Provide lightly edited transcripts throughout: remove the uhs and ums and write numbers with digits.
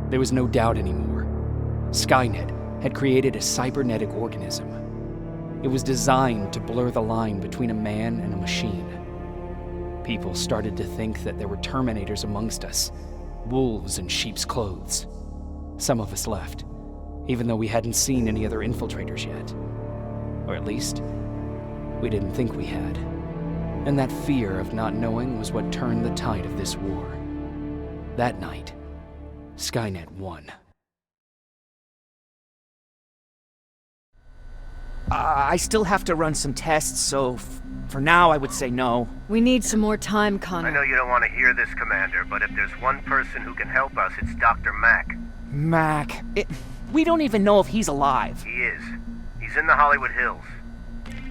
There was no doubt anymore. Skynet had created a cybernetic organism. It was designed to blur the line between a man and a machine. People started to think that there were Terminators amongst us, wolves in sheep's clothes. Some of us left, even though we hadn't seen any other infiltrators yet. Or at least, we didn't think we had. And that fear of not knowing was what turned the tide of this war. That night, Skynet won. I still have to run some tests, so for now I would say no. We need some more time, Connor. I know you don't want to hear this, Commander, but if there's one person who can help us, it's Dr. Mack. Mac, we don't even know if he's alive. He is. He's in the Hollywood Hills.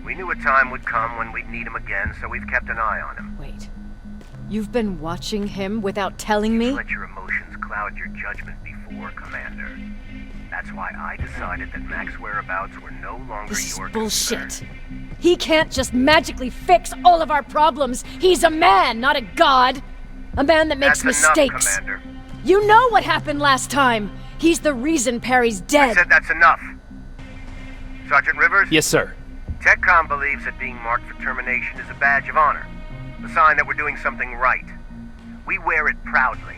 We knew a time would come when we'd need him again, so we've kept an eye on him. Wait. You've been watching him without telling me? Let your emotions cloud your judgment before, Commander. That's why I decided that Mack's whereabouts were no longer This is your bullshit. concern. He can't just magically fix all of our problems. He's a man, not a god. A man that makes That's mistakes. enough, Commander. You know what happened last time. He's the reason Perry's I dead. said that's enough. Sergeant Rivers? Yes, sir. TechCom believes that being marked for termination is a badge of honor, a sign that we're doing something right. We wear it proudly.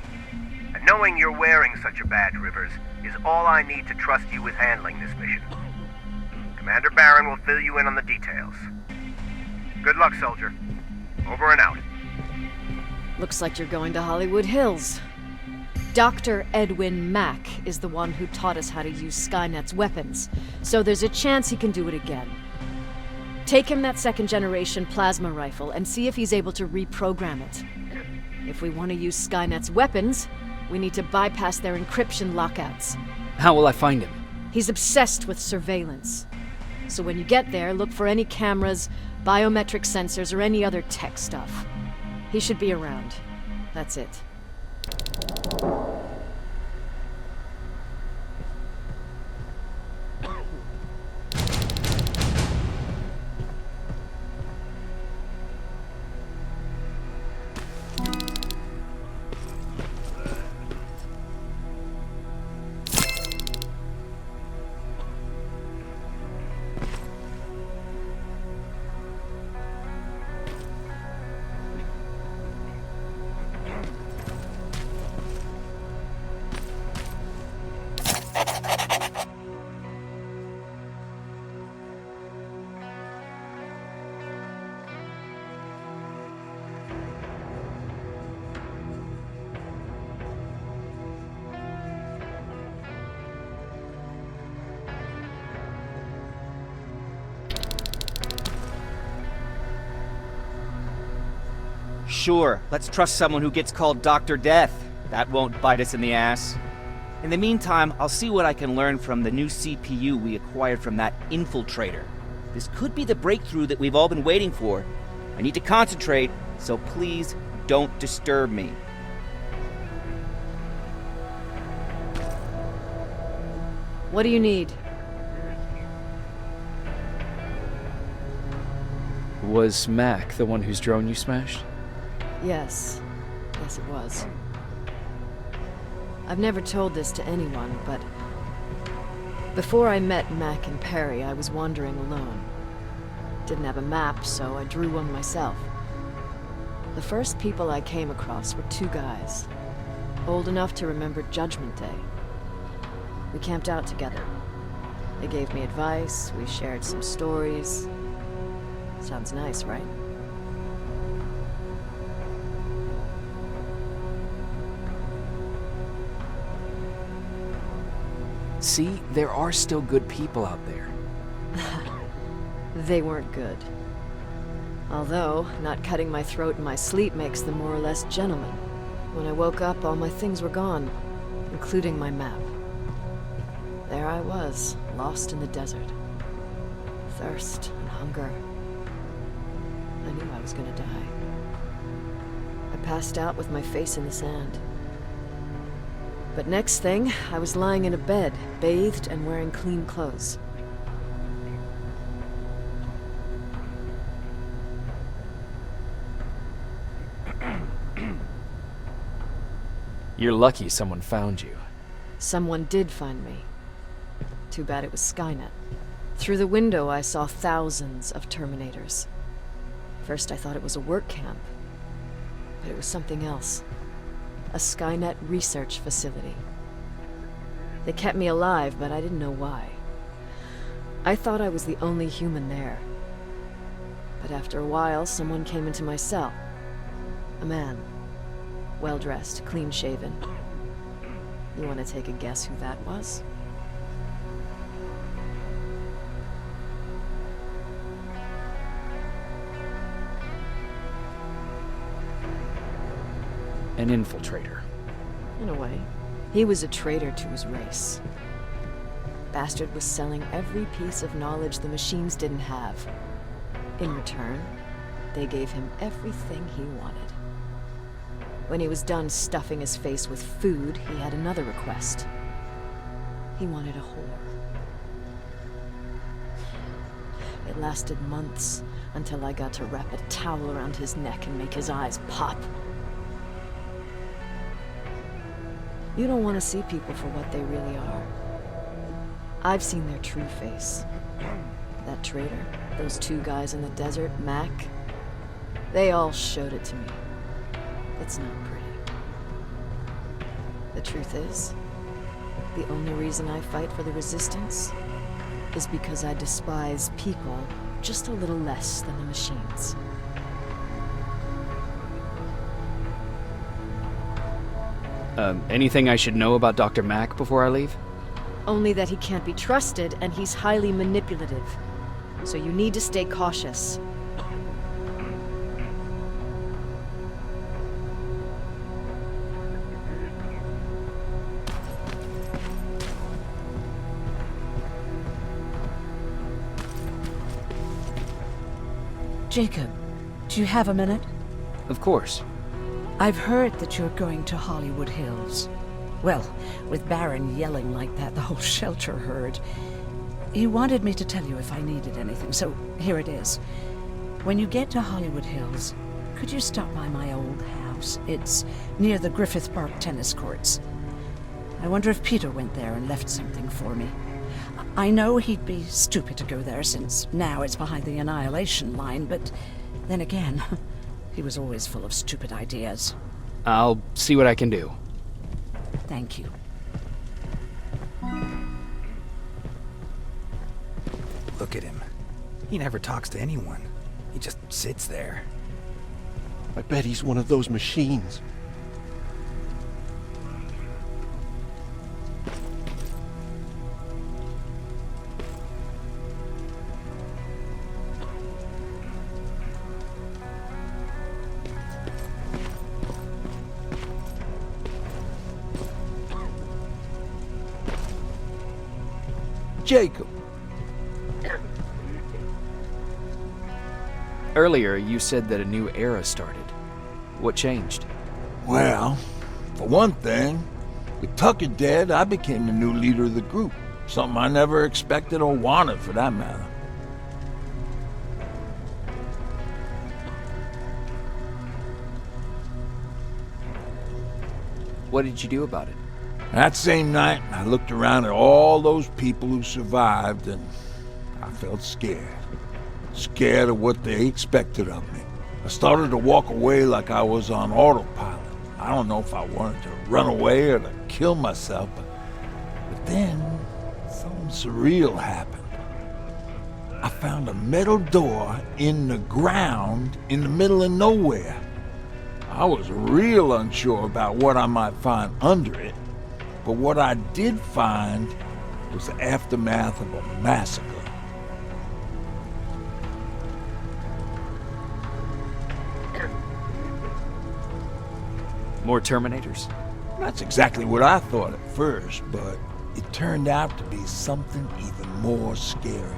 And knowing you're wearing such a badge, Rivers, is all I need to trust you with handling this mission. Commander Barron will fill you in on the details. Good luck, soldier. Over and out. Looks like you're going to Hollywood Hills. Dr. Edwin Mack is the one who taught us how to use Skynet's weapons, so there's a chance he can do it again. Take him that second-generation plasma rifle and see if he's able to reprogram it. If we want to use Skynet's weapons, we need to bypass their encryption lockouts. How will I find him? He's obsessed with surveillance. So when you get there, look for any cameras, biometric sensors, or any other tech stuff. He should be around. That's it. Sure, let's trust someone who gets called Dr. Death. That won't bite us in the ass. In the meantime, I'll see what I can learn from the new CPU we acquired from that infiltrator. This could be the breakthrough that we've all been waiting for. I need to concentrate, so please don't disturb me. What do you need? Was Mac the one whose drone you smashed? Yes. Yes, it was. I've never told this to anyone, but before I met Mac and Perry, I was wandering alone. Didn't have a map, so I drew one myself. The first people I came across were two guys, old enough to remember Judgment Day. We camped out together. They gave me advice, we shared some stories. Sounds nice, right? See, there are still good people out there. They weren't good. Although, not cutting my throat in my sleep makes them more or less gentlemen. When I woke up, all my things were gone, including my map. There I was, lost in the desert. Thirst and hunger. I knew I was gonna die. I passed out with my face in the sand. But next thing, I was lying in a bed, bathed and wearing clean clothes. You're lucky someone found you. Someone did find me. Too bad it was Skynet. Through the window, I saw thousands of Terminators. First, I thought it was a work camp, but it was something else. A Skynet research facility. They kept me alive, but I didn't know why. I thought I was the only human there. But after a while, someone came into my cell. A man. Well-dressed, clean-shaven. You want to take a guess who that was? An infiltrator. In a way. He was a traitor to his race. Bastard was selling every piece of knowledge the machines didn't have. In return, they gave him everything he wanted. When he was done stuffing his face with food, he had another request. He wanted a whore. It lasted months, until I got to wrap a towel around his neck and make his eyes pop. You don't want to see people for what they really are. I've seen their true face. That traitor, those two guys in the desert, Mac, they all showed it to me. It's not pretty. The truth is, the only reason I fight for the Resistance is because I despise people just a little less than the machines. Anything I should know about Dr. Mack before I leave? Only that he can't be trusted, and he's highly manipulative. So you need to stay cautious. Jacob, do you have a minute? Of course. I've heard that you're going to Hollywood Hills. Well, with Baron yelling like that, the whole shelter heard. He wanted me to tell you if I needed anything, so here it is. When you get to Hollywood Hills, could you stop by my old house? It's near the Griffith Park tennis courts. I wonder if Peter went there and left something for me. I know he'd be stupid to go there, since now it's behind the Annihilation Line, but then again, he was always full of stupid ideas. I'll see what I can do. Thank you. Look at him. He never talks to anyone. He just sits there. I bet he's one of those machines. Jacob. Earlier, you said that a new era started. What changed? Well, for one thing, with Tucker dead, I became the new leader of the group. Something I never expected or wanted, for that matter. What did you do about it? That same night, I looked around at all those people who survived, and I felt scared. Scared of what they expected of me. I started to walk away like I was on autopilot. I don't know if I wanted to run away or to kill myself, but then something surreal happened. I found a metal door in the ground in the middle of nowhere. I was real unsure about what I might find under it, but what I did find was the aftermath of a massacre. More Terminators? That's exactly what I thought at first, but it turned out to be something even more scary.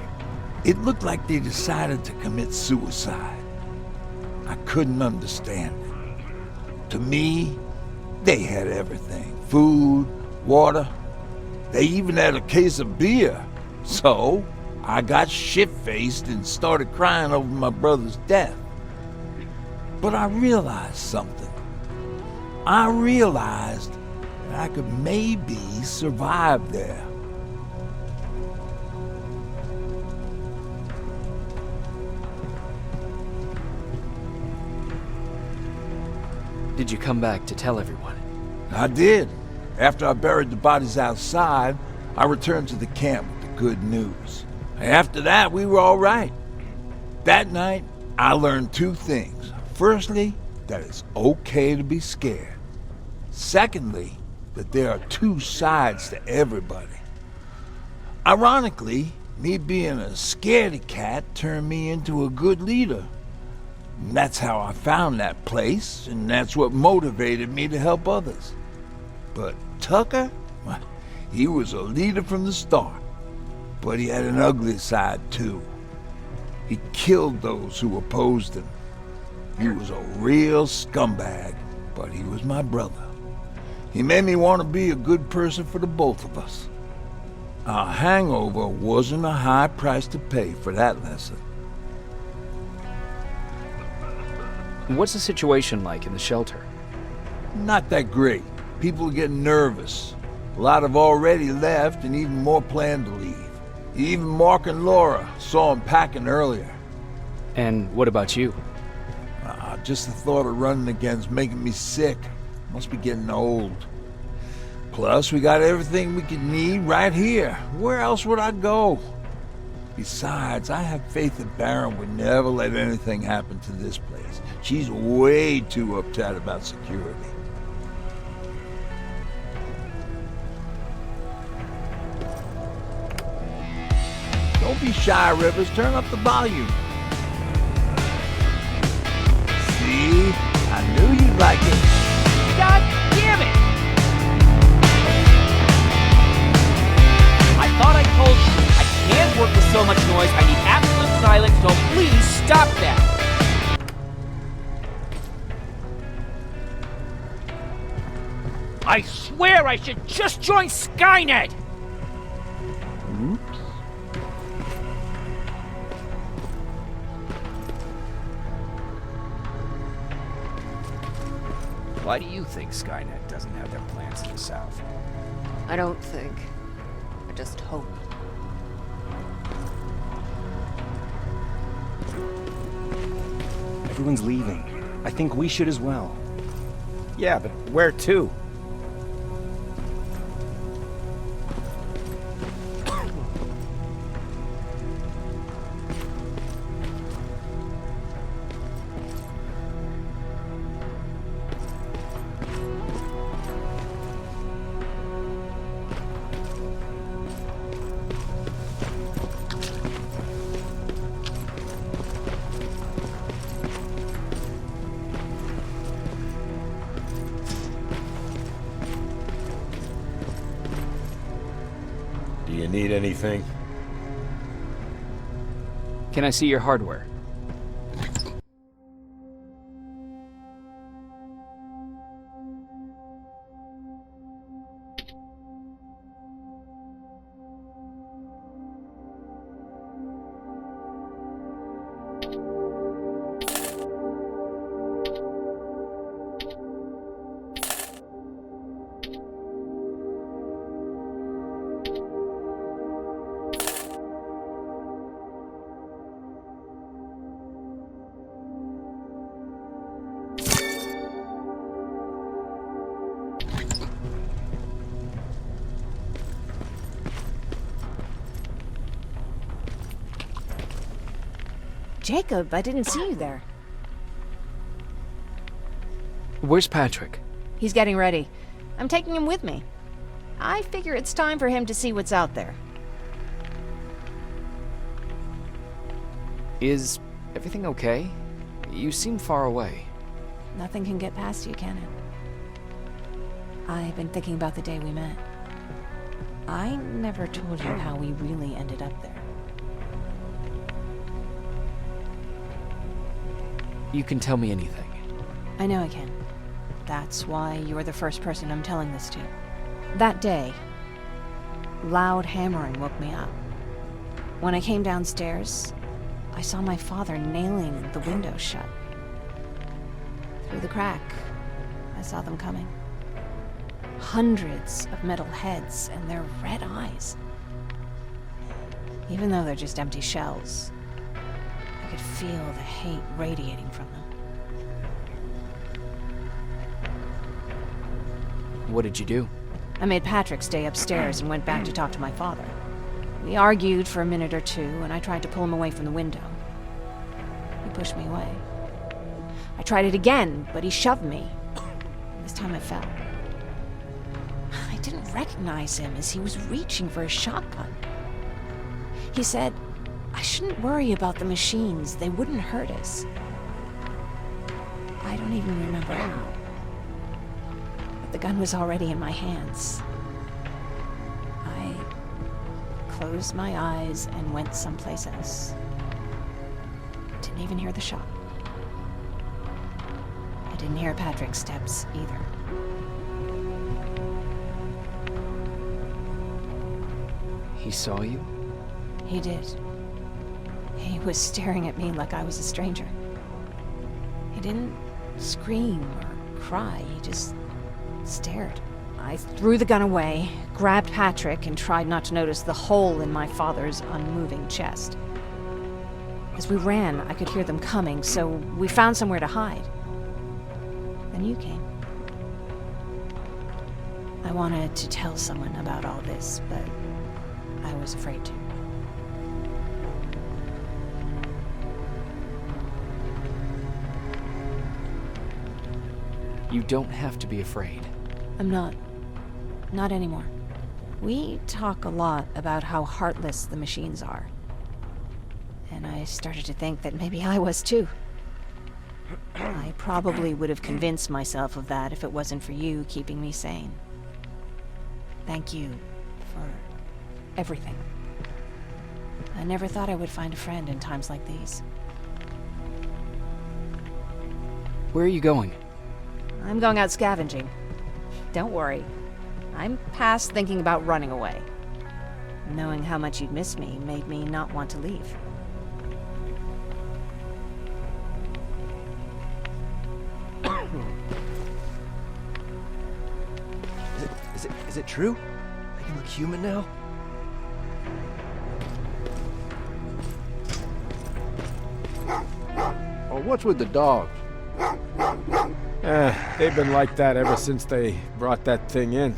It looked like they decided to commit suicide. I couldn't understand it. To me, they had everything. Food, water. They even had a case of beer. So, I got shit-faced and started crying over my brother's death. But I realized something. I realized I could maybe survive there. Did you come back to tell everyone? I did. After I buried the bodies outside, I returned to the camp with the good news. After that, we were all right. That night, I learned two things. Firstly, that it's okay to be scared. Secondly, that there are two sides to everybody. Ironically, me being a scaredy cat turned me into a good leader. And that's how I found that place, and that's what motivated me to help others. But Tucker, well, he was a leader from the start. But he had an ugly side too. He killed those who opposed him. He was a real scumbag, but he was my brother. He made me want to be a good person for the both of us. Our hangover wasn't a high price to pay for that lesson. What's the situation like in the shelter? Not that great. People are getting nervous. A lot have already left, and even more plan to leave. Even Mark and Laura saw him packing earlier. And what about you? Just the thought of running again's making me sick. Must be getting old. Plus, we got everything we could need right here. Where else would I go? Besides, I have faith that Baron would never let anything happen to this place. She's way too uptight about security. Don't be shy, Rivers. Turn up the volume. See? I knew you'd like it. God damn it! I thought I told you, I can't work with so much noise. I need absolute silence, so please stop that. I swear I should just join Skynet! Oops. Why do you think Skynet doesn't have their plans to the south? I don't think. I just hope. Everyone's leaving. I think we should as well. Yeah, but where to? Do you need anything? Can I see your hardware? Jacob, I didn't see you there. Where's Patrick? He's getting ready. I'm taking him with me. I figure it's time for him to see what's out there. Is everything okay? You seem far away. Nothing can get past you, can it? I've been thinking about the day we met. I never told you how we really ended up there. You can tell me anything. I know I can. That's why you're the first person I'm telling this to. That day, loud hammering woke me up. When I came downstairs, I saw my father nailing the window shut. Through the crack, I saw them coming. Hundreds of metal heads and their red eyes. Even though they're just empty shells, I could feel the hate radiating from them. What did you do? I made Patrick stay upstairs and went back to talk to my father. We argued for a minute or two, and I tried to pull him away from the window. He pushed me away. I tried it again, but he shoved me. This time I fell. I didn't recognize him as he was reaching for a shotgun. He said, I shouldn't worry about the machines. They wouldn't hurt us. I don't even remember how. But the gun was already in my hands. I closed my eyes and went someplace else. Didn't even hear the shot. I didn't hear Patrick's steps either. He saw you? He did. He was staring at me like I was a stranger. He didn't scream or cry, he just stared. I threw the gun away, grabbed Patrick, and tried not to notice the hole in my father's unmoving chest. As we ran, I could hear them coming, so we found somewhere to hide. Then you came. I wanted to tell someone about all this, but I was afraid to. You don't have to be afraid. I'm not. Not anymore. We talk a lot about how heartless the machines are. And I started to think that maybe I was too. I probably would have convinced myself of that if it wasn't for you keeping me sane. Thank you for everything. I never thought I would find a friend in times like these. Where are you going? I'm going out scavenging. Don't worry. I'm past thinking about running away. Knowing how much you'd miss me made me not want to leave. Is it true? I can look human now? Oh, what's with the dogs? They've been like that ever since they brought that thing in.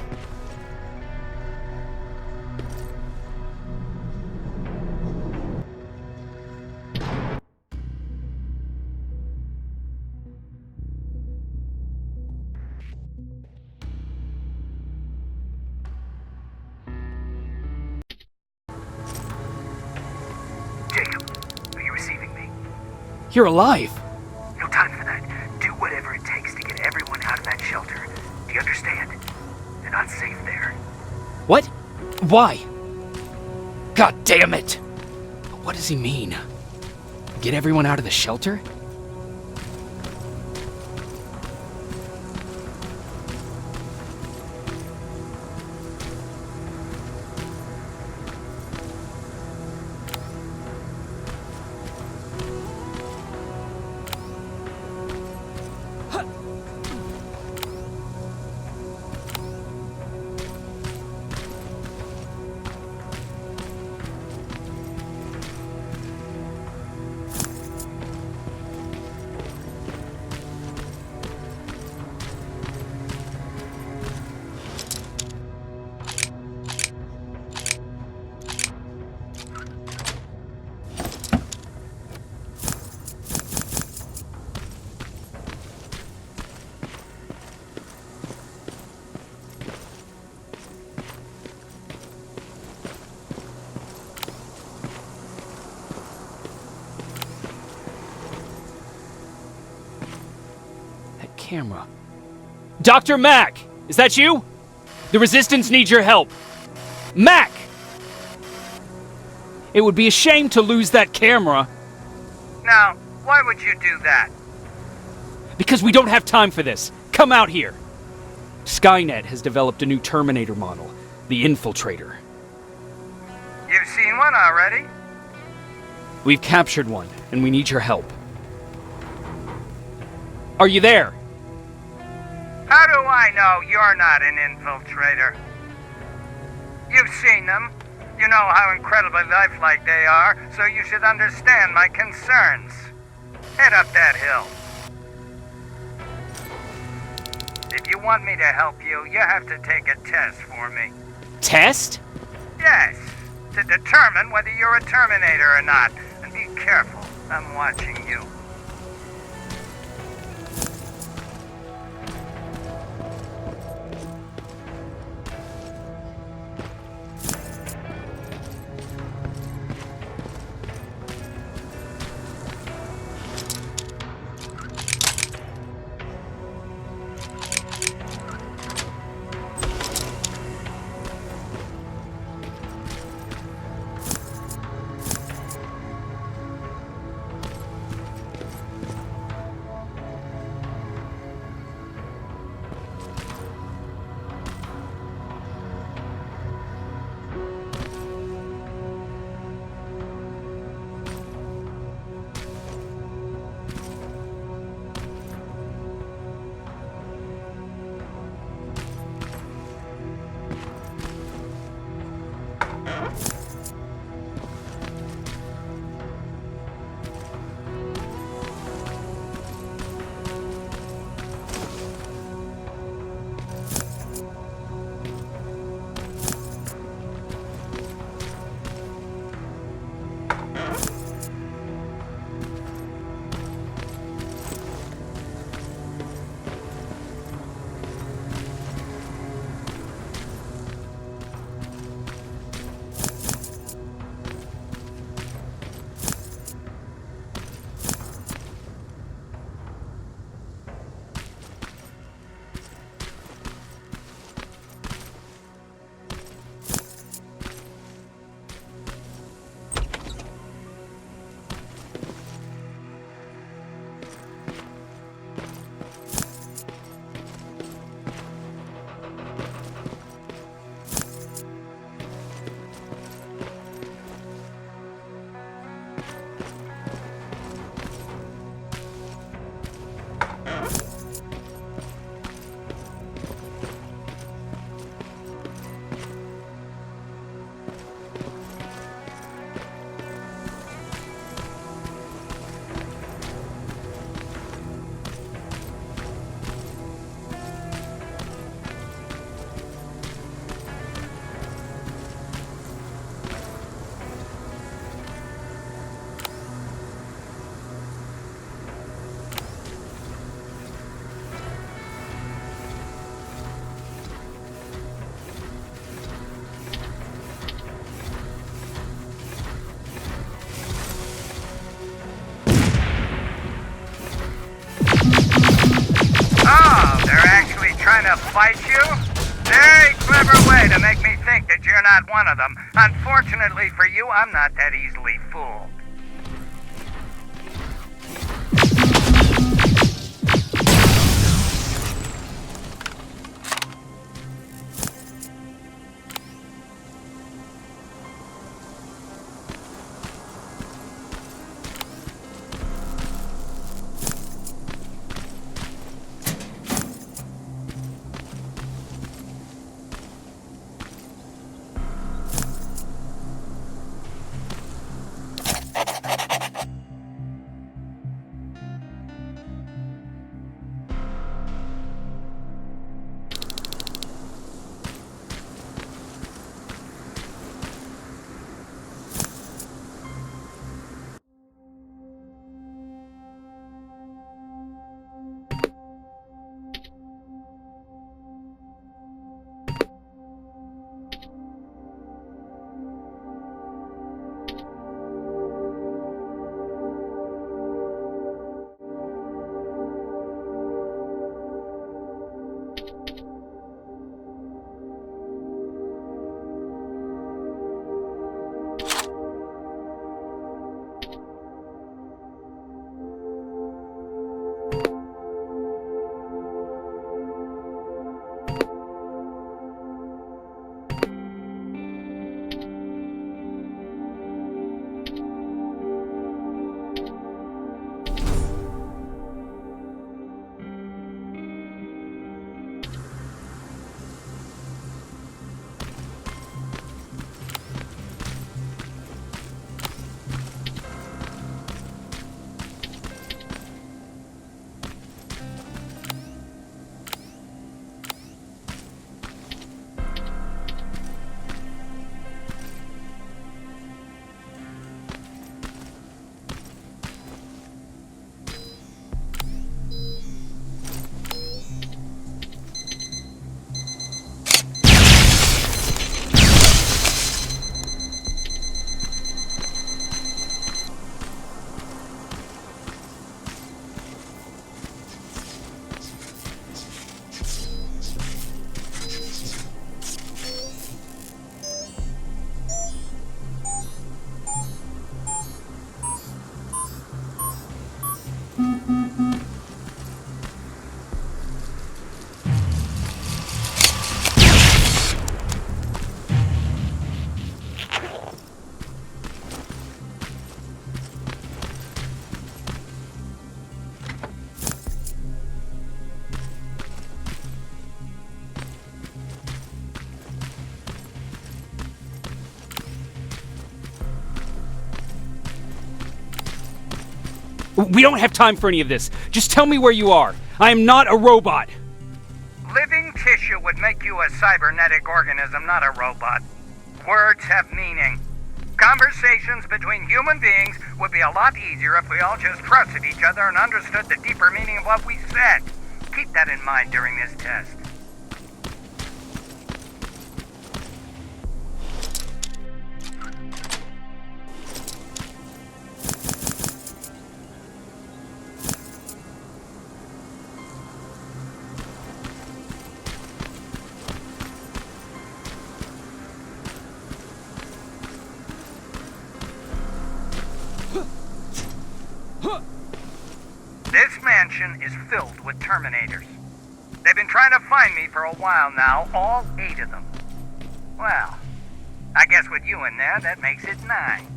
Jacob, are you receiving me? You're alive! No time for that. Do whatever it takes to get everyone out of that shelter. Do you understand? They're not safe there. What? Why? God damn it! What does he mean? Get everyone out of the shelter? Camera. Dr. Mack! Is that you? The Resistance needs your help. Mack! It would be a shame to lose that camera. Now, why would you do that? Because we don't have time for this. Come out here. Skynet has developed a new Terminator model, the Infiltrator. You've seen one already? We've captured one, and we need your help. Are you there? How do I know you're not an infiltrator? You've seen them. You know how incredibly lifelike they are, so you should understand my concerns. Head up that hill. If you want me to help you, you have to take a test for me. Test? Yes, to determine whether you're a Terminator or not. And be careful, I'm watching you. Fight you? Very clever way to make me think that you're not one of them. Unfortunately for you, I'm not that easily fooled. We don't have time for any of this. Just tell me where you are. I am not a robot. Living tissue would make you a cybernetic organism, not a robot. Words have meaning. Conversations between human beings would be a lot easier if we all just trusted each other and understood the deeper meaning of what we said. Keep that in mind during this test. This mansion is filled with Terminators. They've been trying to find me for a while now, all 8 of them. Well, I guess with you in there, that makes it 9.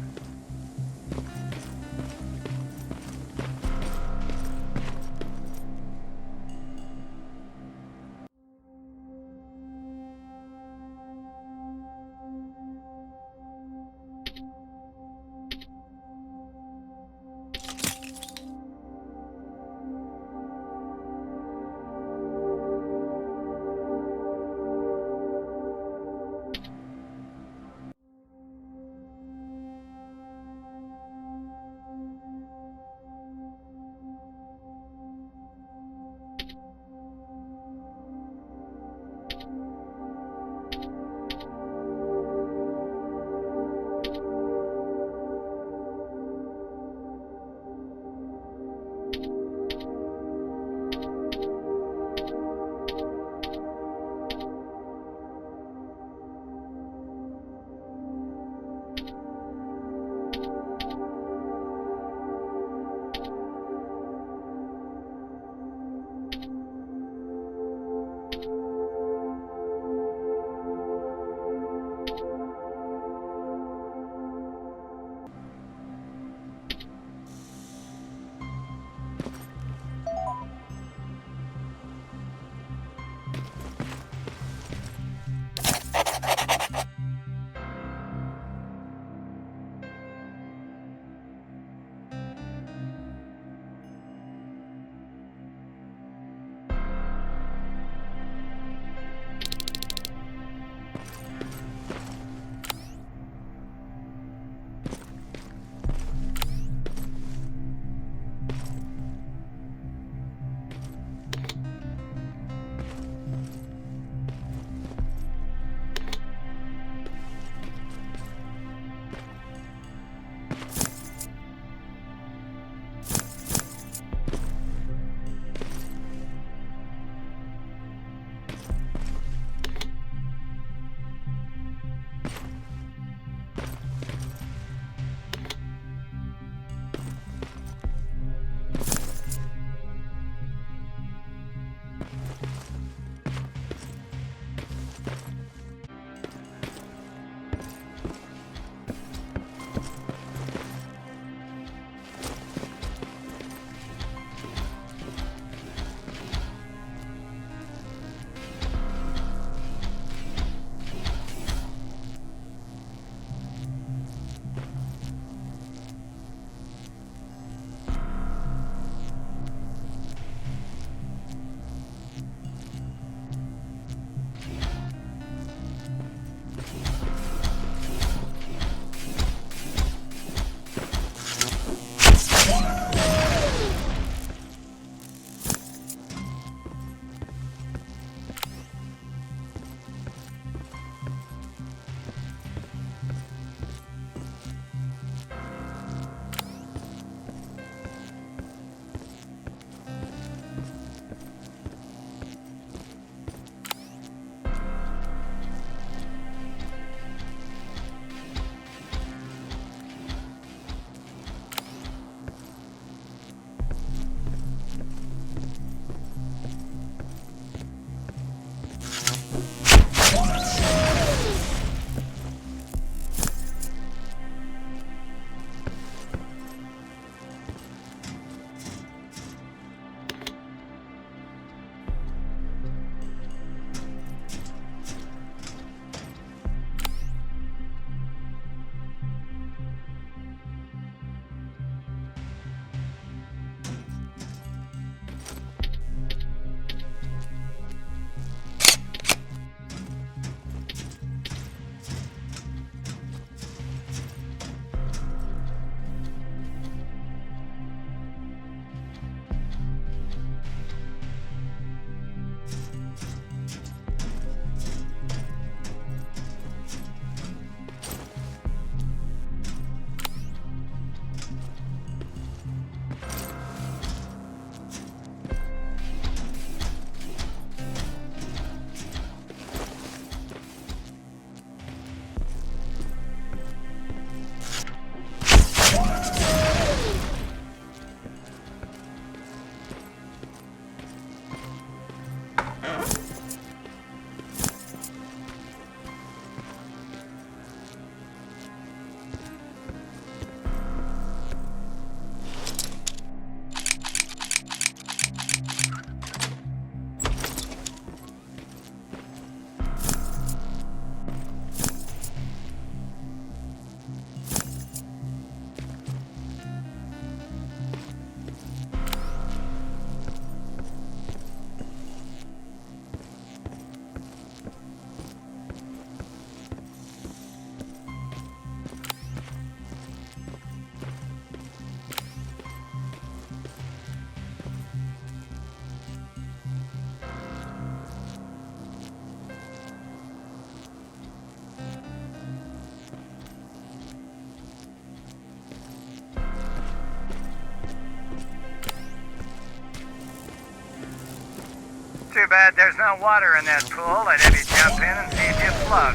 Too bad there's no water in that pool. I'd have you jump in and see if you float.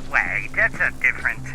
Wait, that's a different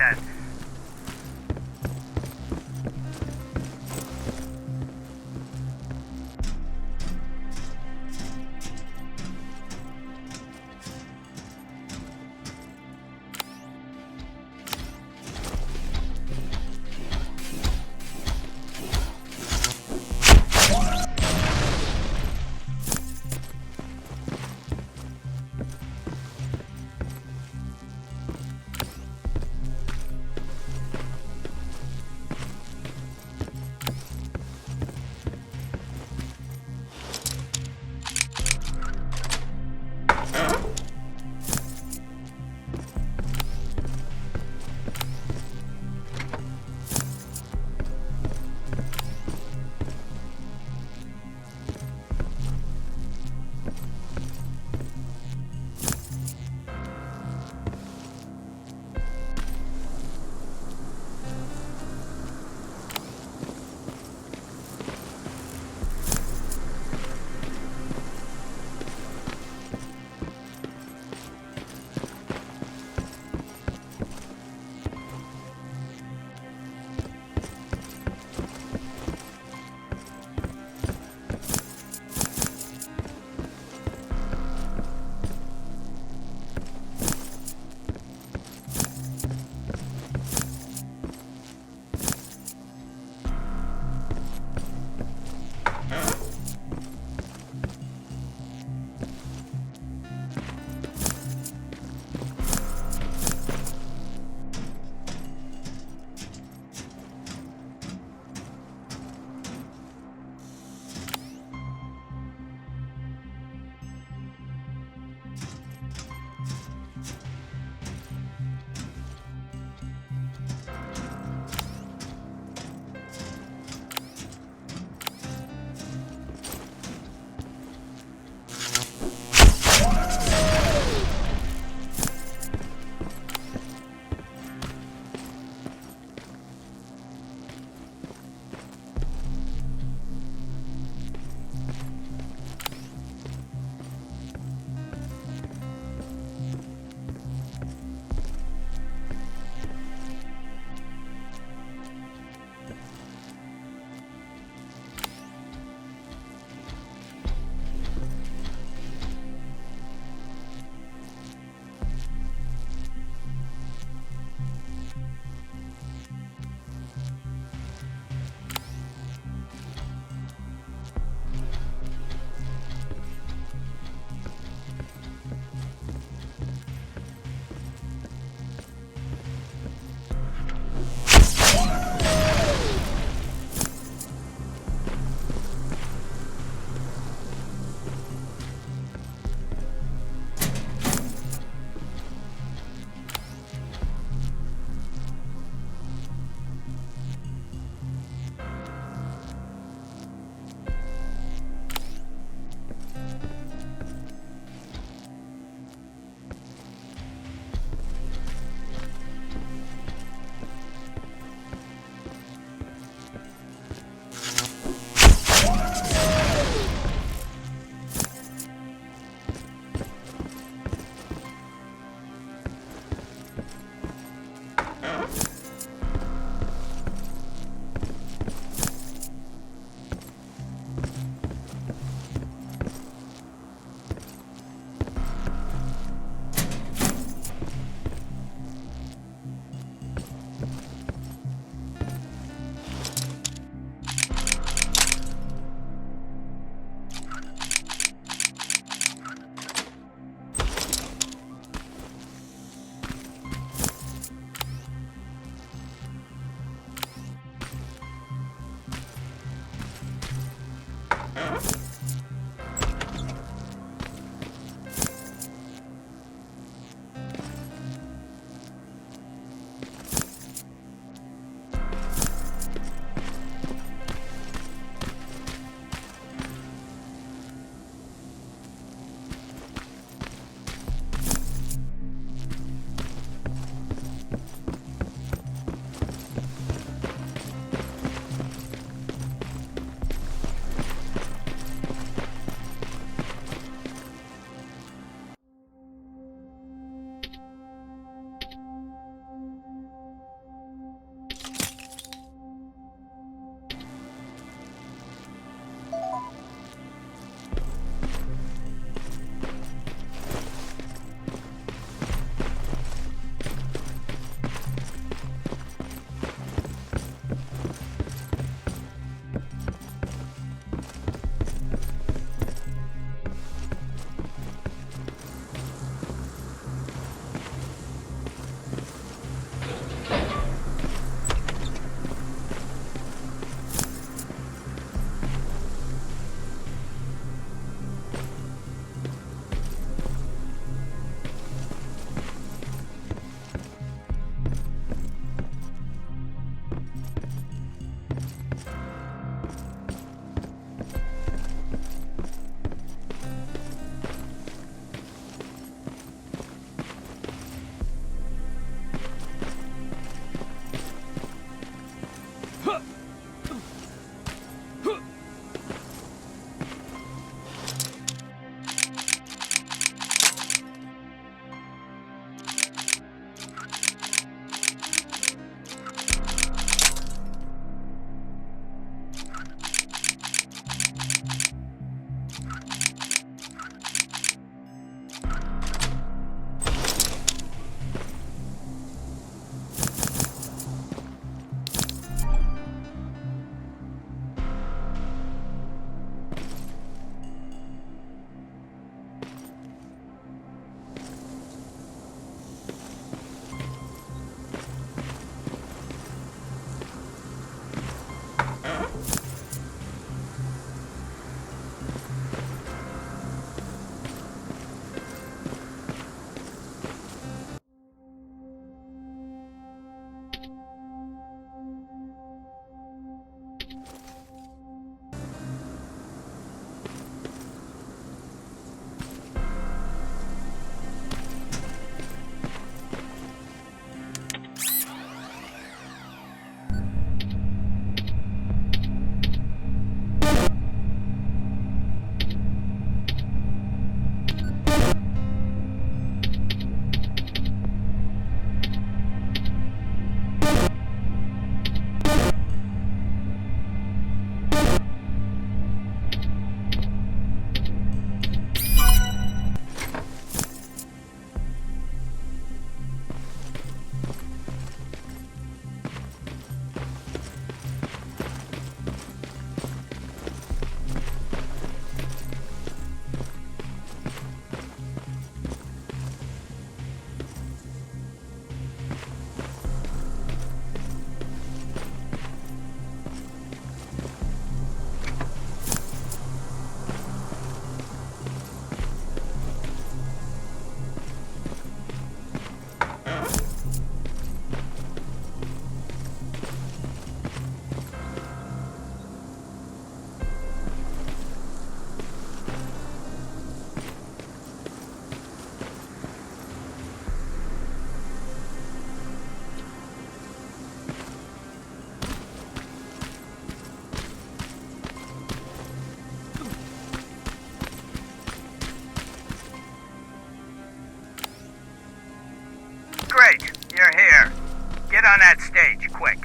on that stage, quick.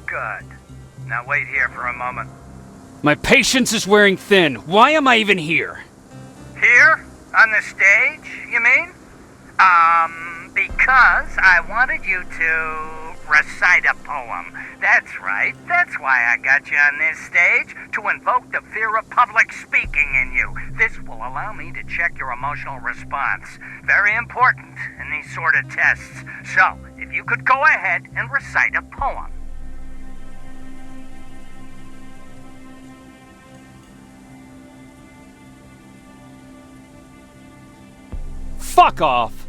Good. Now wait here for a moment. My patience is wearing thin. Why am I even here? Here? On the stage, you mean? Because I wanted you to recite a poem. That's right. That's why I got you on this stage, to invoke the fear of public speaking in you. This will allow me to check your emotional response. Very important in these sort of tests. So, if you could go ahead and recite a poem. Fuck off!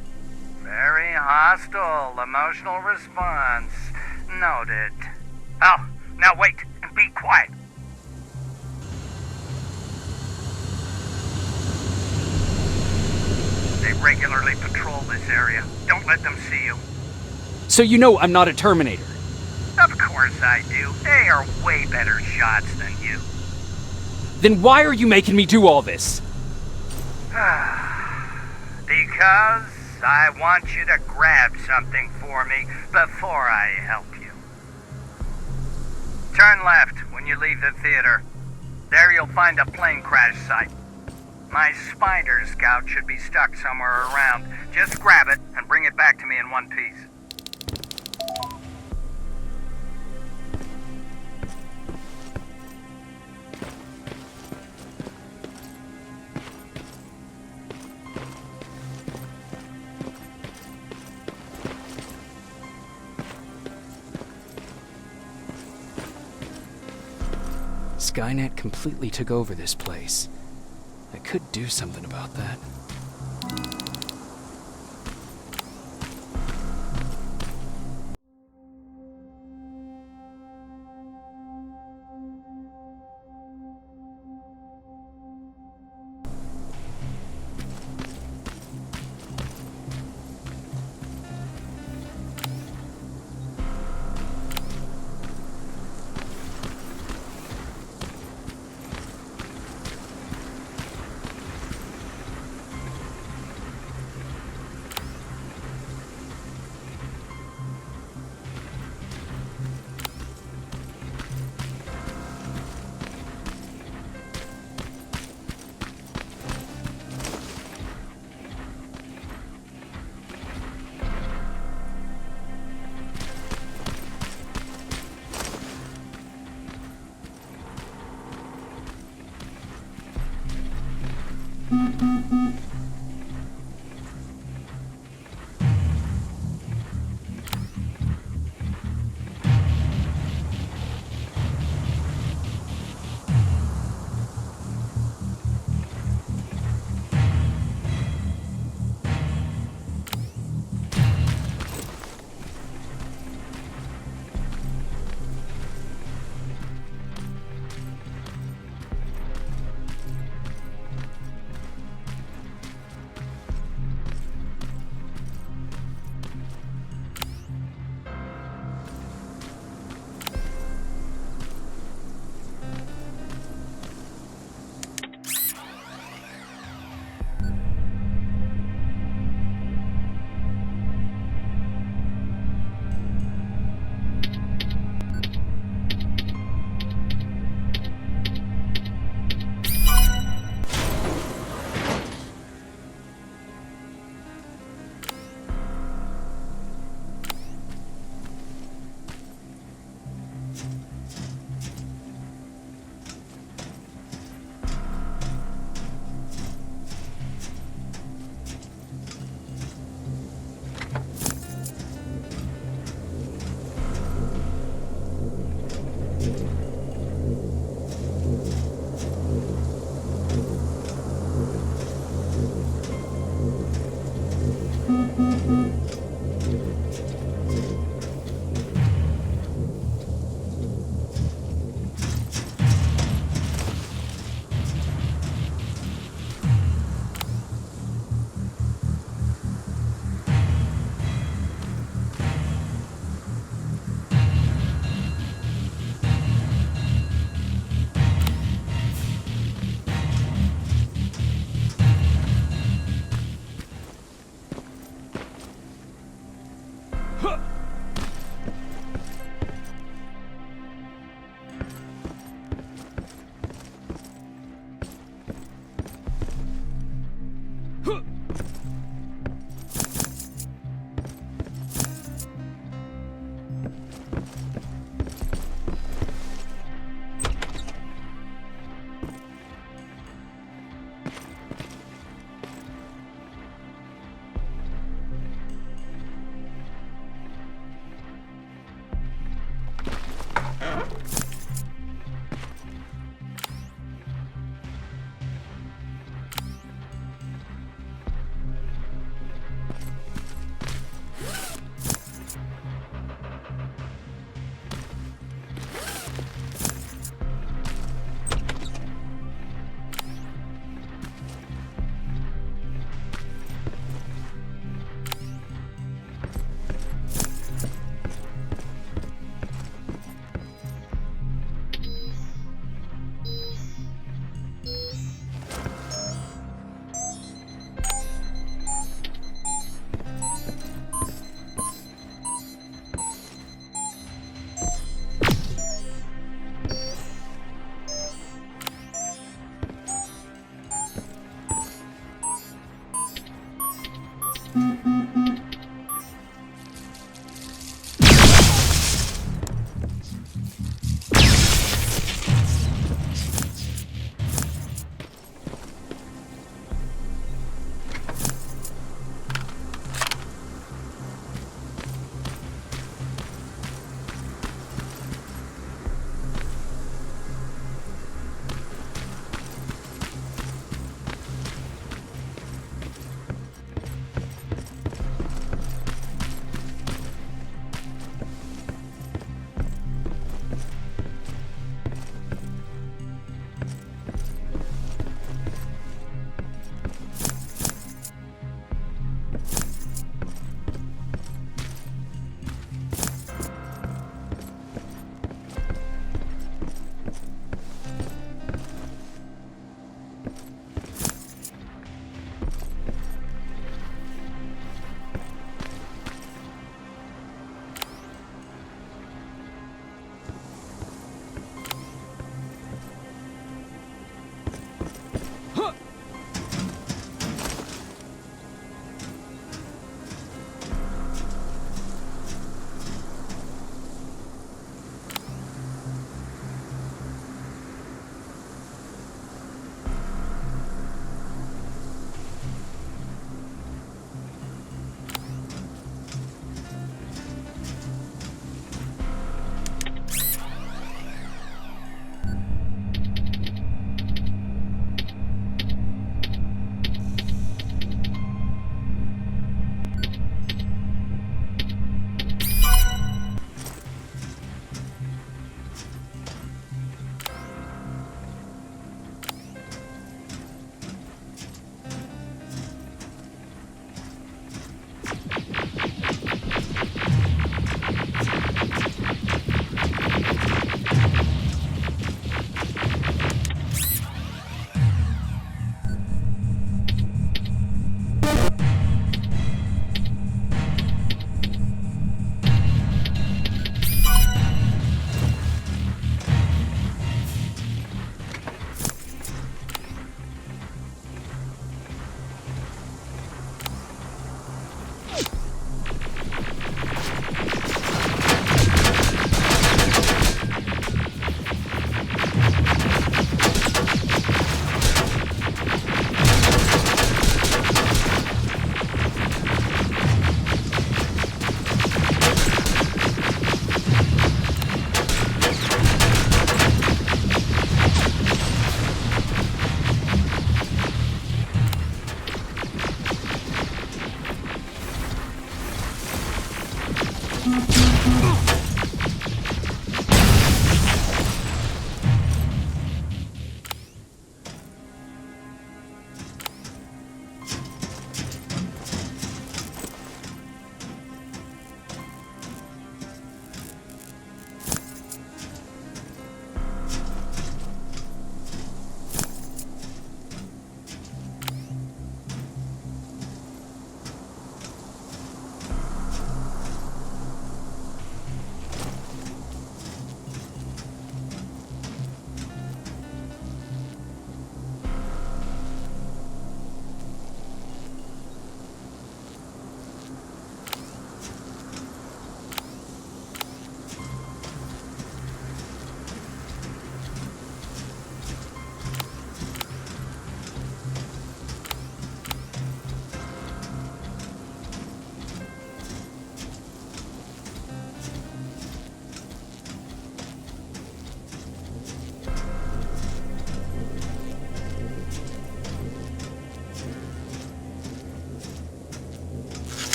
Very hostile emotional response. Noted. Oh, now wait and be quiet. They regularly patrol this area. Don't let them see you. So you know I'm not a Terminator. Of course I do. They are way better shots than you. Then why are you making me do all this? Because I want you to grab something for me before I help you. Turn left when you leave the theater. There you'll find a plane crash site. My spider scout should be stuck somewhere around. Just grab it and bring it back to me in one piece. Skynet completely took over this place. I could do something about that.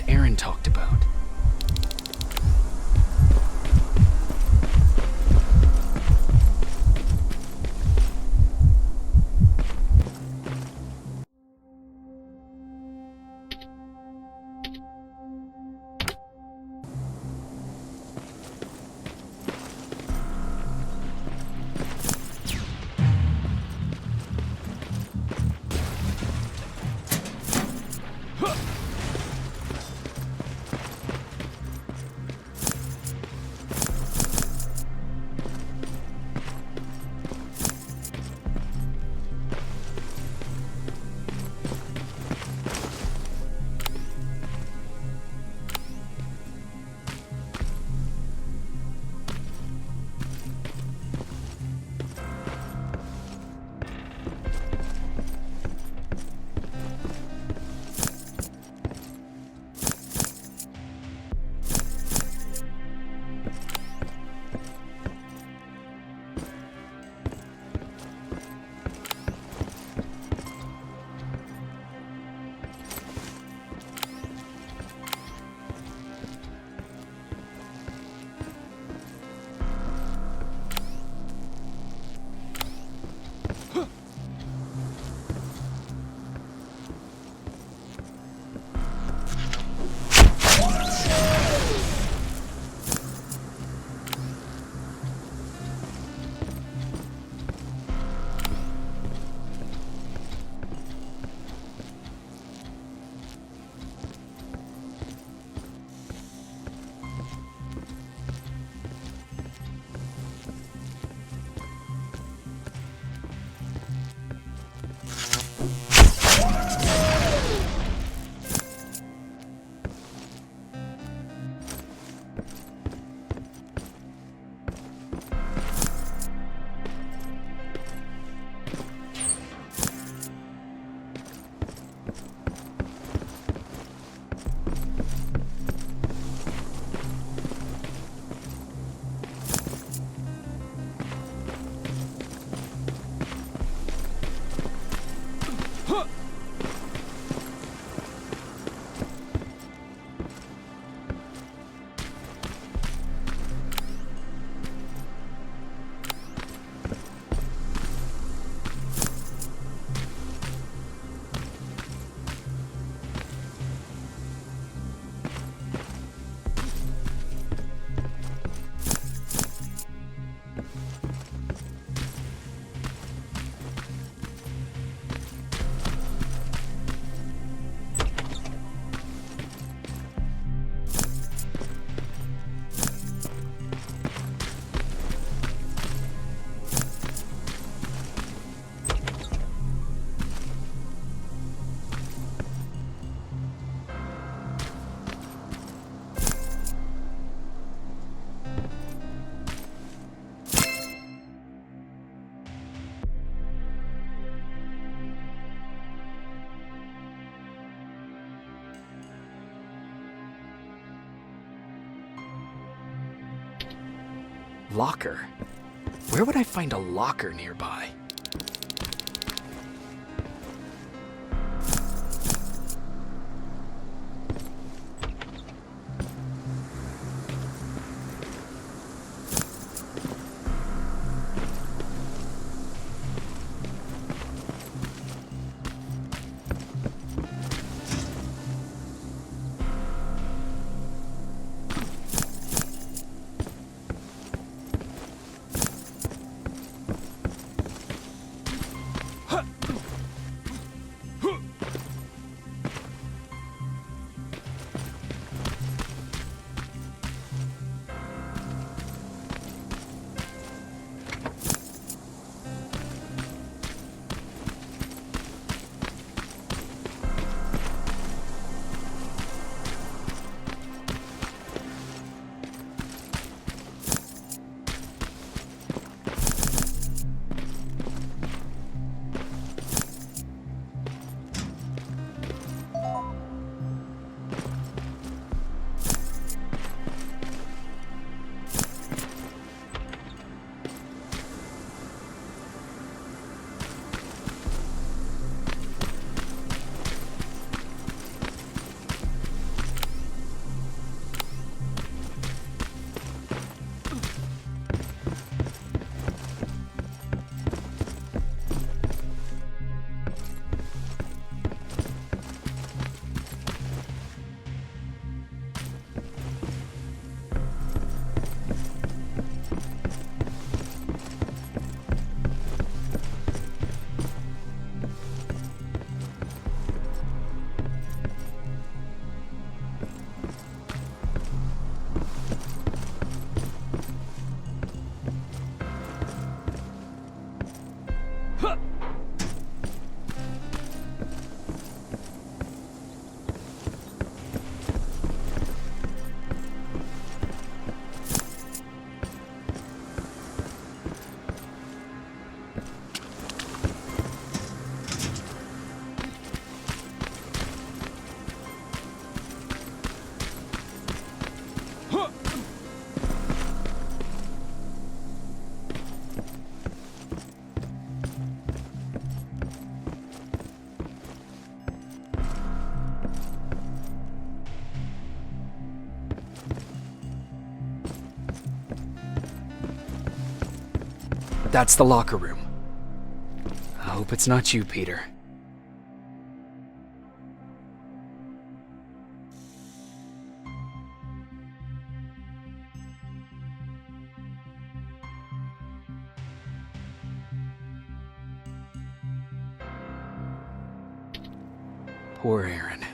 Aaron talked about. Locker? Where would I find a locker nearby? That's the locker room. I hope it's not you, Peter. Poor Aaron.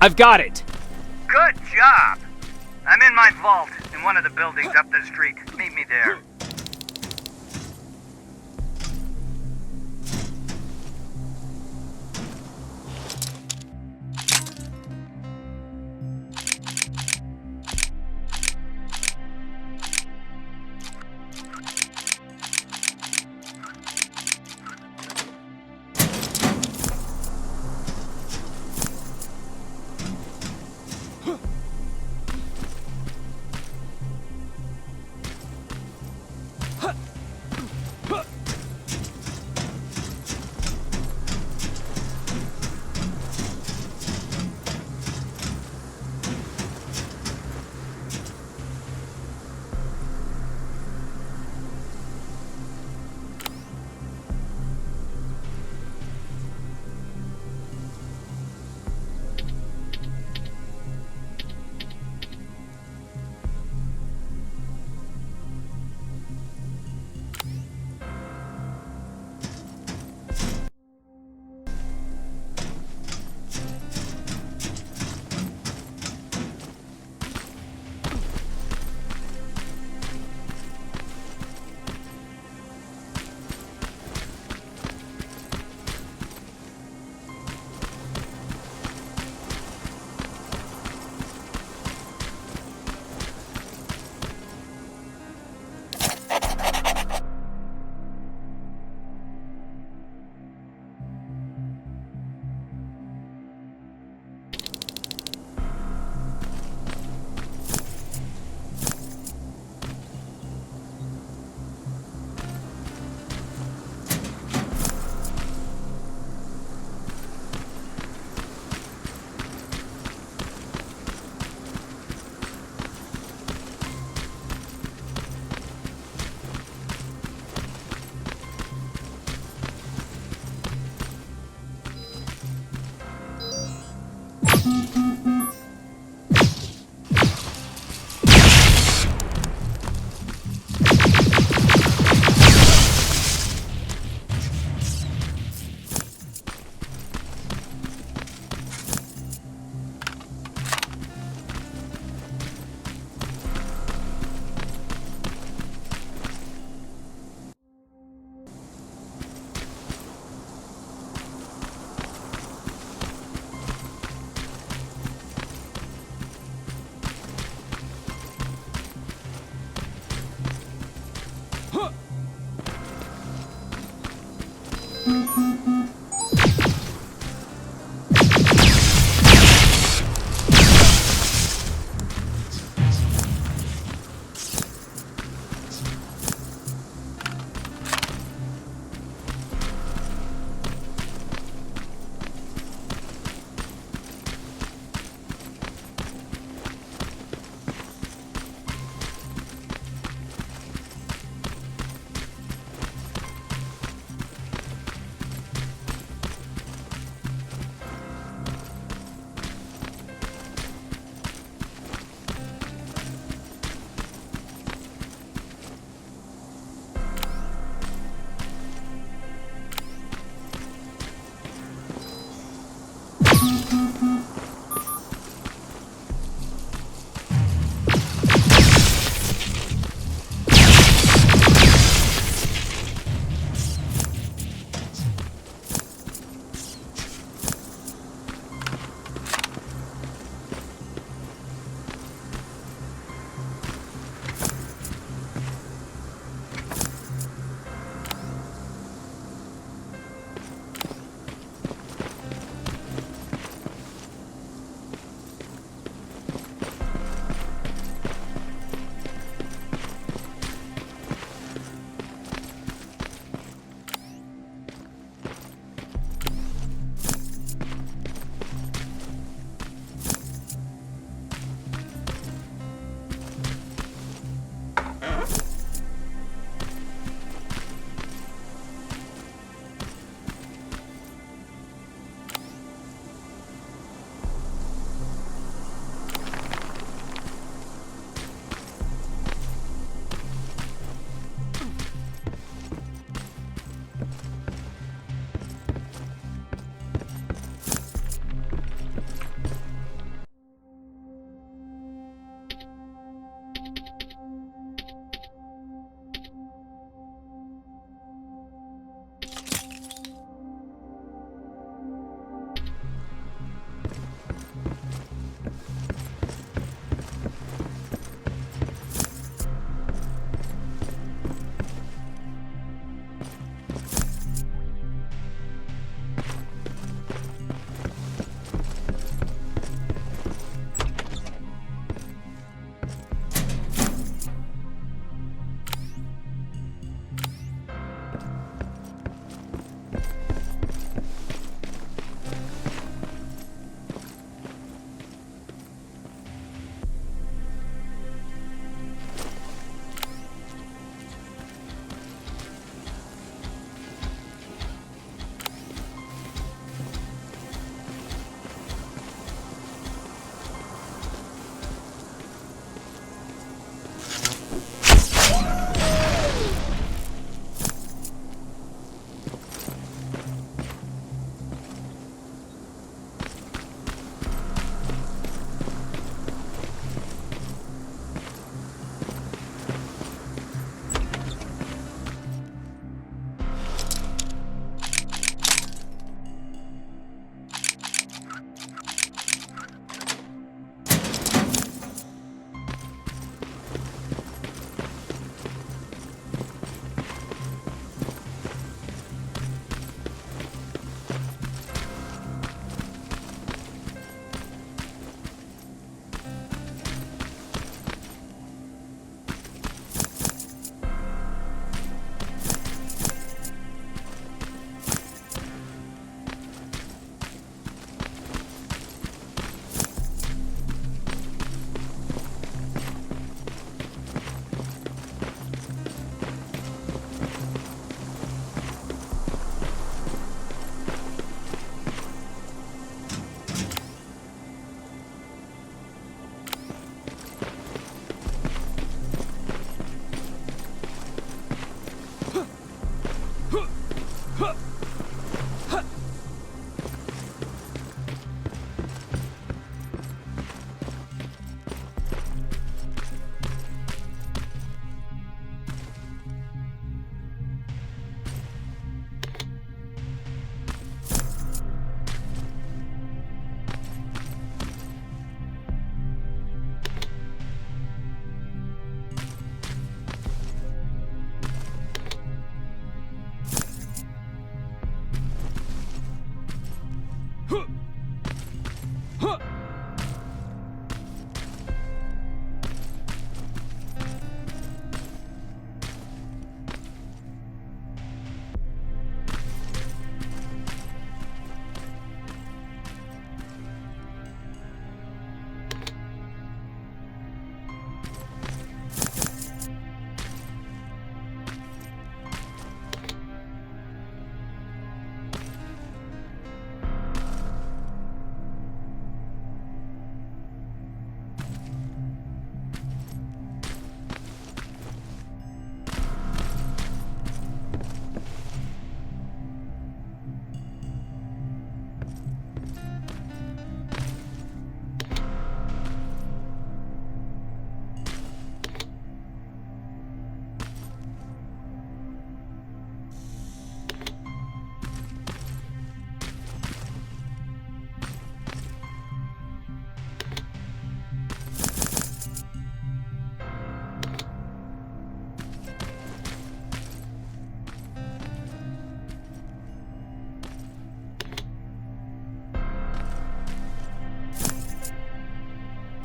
I've got it! Good job! I'm in my vault in one of the buildings up the street. Meet me there.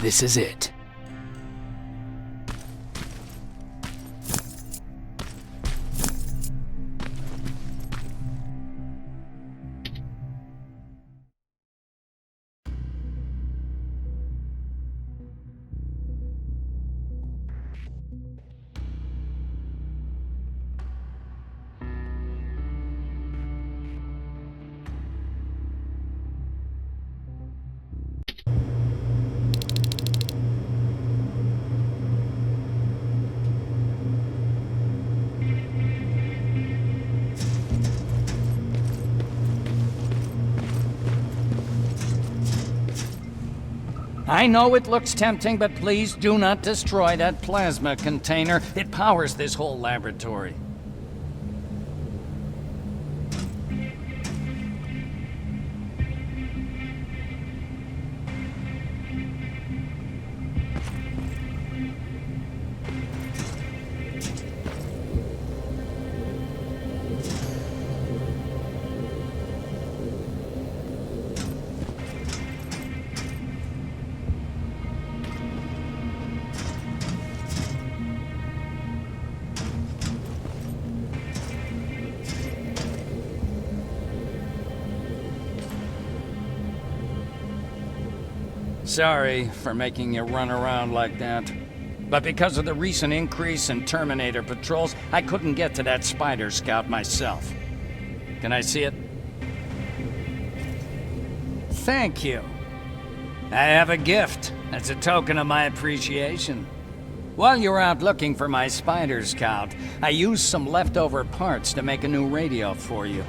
This is it. I know it looks tempting, but please do not destroy that plasma container. It powers this whole laboratory. Sorry for making you run around like that. But because of the recent increase in Terminator patrols, I couldn't get to that Spider Scout myself. Can I see it? Thank you. I have a gift as a token of my appreciation. While you were out looking for my Spider Scout, I used some leftover parts to make a new radio for you.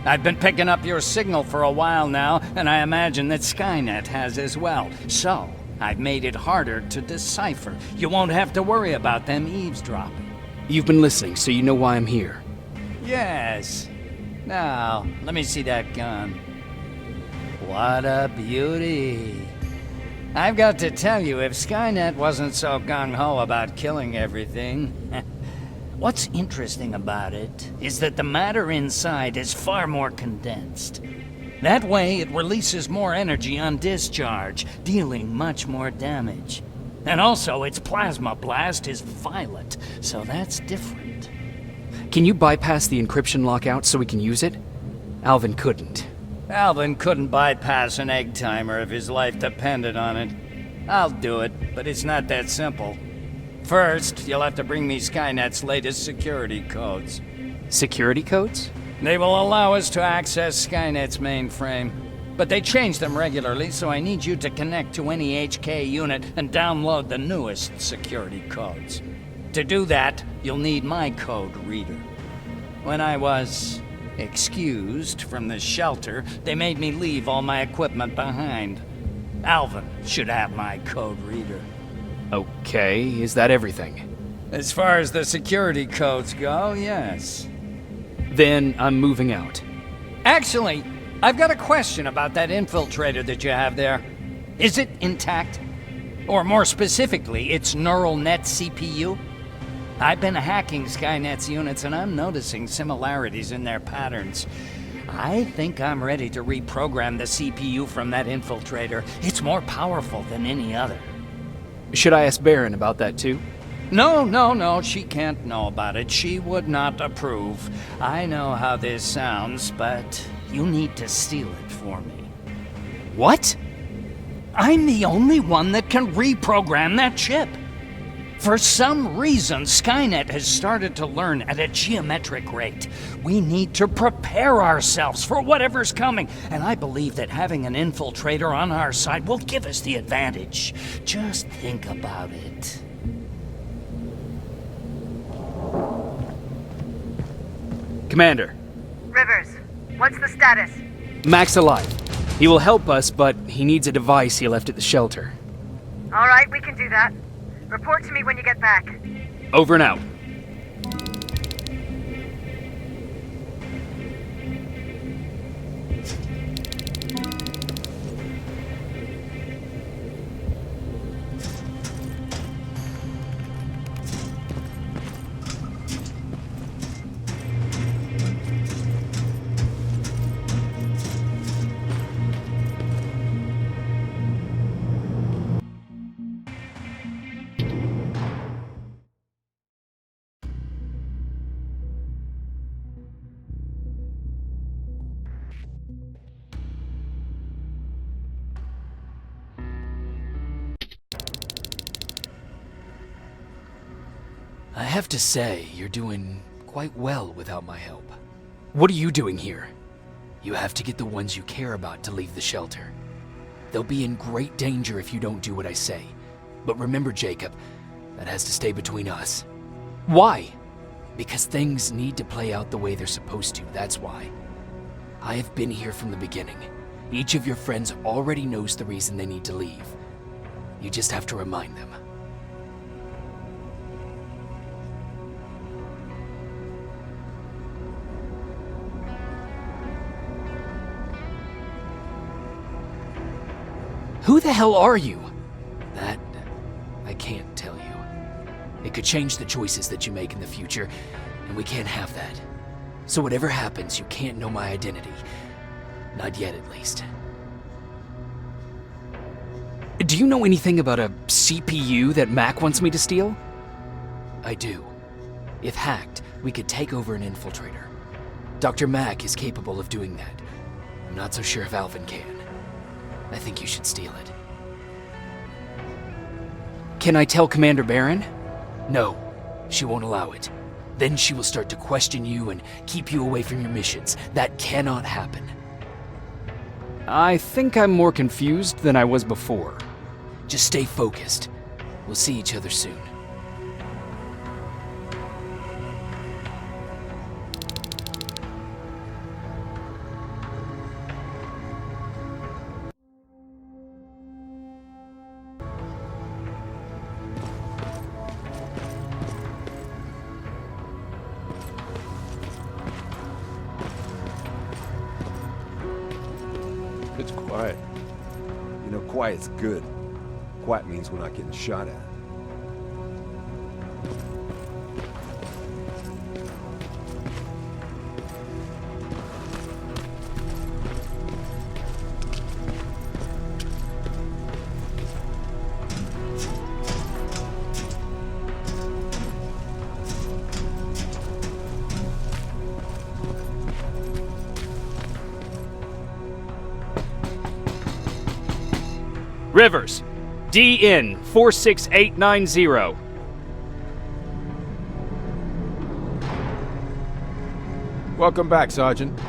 I've been picking up your signal for a while now, and I imagine that Skynet has as well. So, I've made it harder to decipher. You won't have to worry about them eavesdropping. You've been listening, so you know why I'm here. Yes. Now, let me see that gun. What a beauty. I've got to tell you, if Skynet wasn't so gung-ho about killing everything... What's interesting about it is that the matter inside is far more condensed. That way, it releases more energy on discharge, dealing much more damage. And also, its plasma blast is violet, so that's different. Can you bypass the encryption lockout so we can use it? Alvin couldn't. Alvin couldn't bypass an egg timer if his life depended on it. I'll do it, but it's not that simple. First, you'll have to bring me Skynet's latest security codes. Security codes? They will allow us to access Skynet's mainframe. But they change them regularly, so I need you to connect to any HK unit and download the newest security codes. To do that, you'll need my code reader. When I was excused from the shelter, they made me leave all my equipment behind. Alvin should have my code reader. Okay, is that everything? As far as the security codes go, yes. Then I'm moving out. Actually, I've got a question about that infiltrator that you have there. Is it intact? Or more specifically, its neural net CPU? I've been hacking Skynet's units and I'm noticing similarities in their patterns. I think I'm ready to reprogram the CPU from that infiltrator. It's more powerful than any other. Should I ask Baron about that too? No, she can't know about it. She would not approve. I know how this sounds, but you need to steal it for me. What? I'm the only one that can reprogram that chip. For some reason, Skynet has started to learn at a geometric rate. We need to prepare ourselves for whatever's coming, and I believe that having an infiltrator on our side will give us the advantage. Just think about it. Commander. Rivers, what's the status? Mac's alive. He will help us, but he needs a device he left at the shelter. All right, we can do that. Report to me when you get back. Over and out. I have to say, you're doing quite well without my help. What are you doing here? You have to get the ones you care about to leave the shelter. They'll be in great danger if you don't do what I say. But remember, Jacob, that has to stay between us. Why? Because things need to play out the way they're supposed to, that's why. I have been here from the beginning. Each of your friends already knows the reason they need to leave. You just have to remind them. Who the hell are you? That, I can't tell you. It could change the choices that you make in the future, and we can't have that. So whatever happens, you can't know my identity. Not yet, at least. Do you know anything about a CPU that Mac wants me to steal? I do. If hacked, we could take over an infiltrator. Dr. Mac is capable of doing that. I'm not so sure if Alvin can. I think you should steal it. Can I tell Commander Barron? No, she won't allow it. Then she will start to question you and keep you away from your missions. That cannot happen. I think I'm more confused than I was before. Just stay focused. We'll see each other soon. It's quiet. You know, quiet's good. Quiet means we're not getting shot at. Rivers, DN 46890. Welcome back, Sergeant.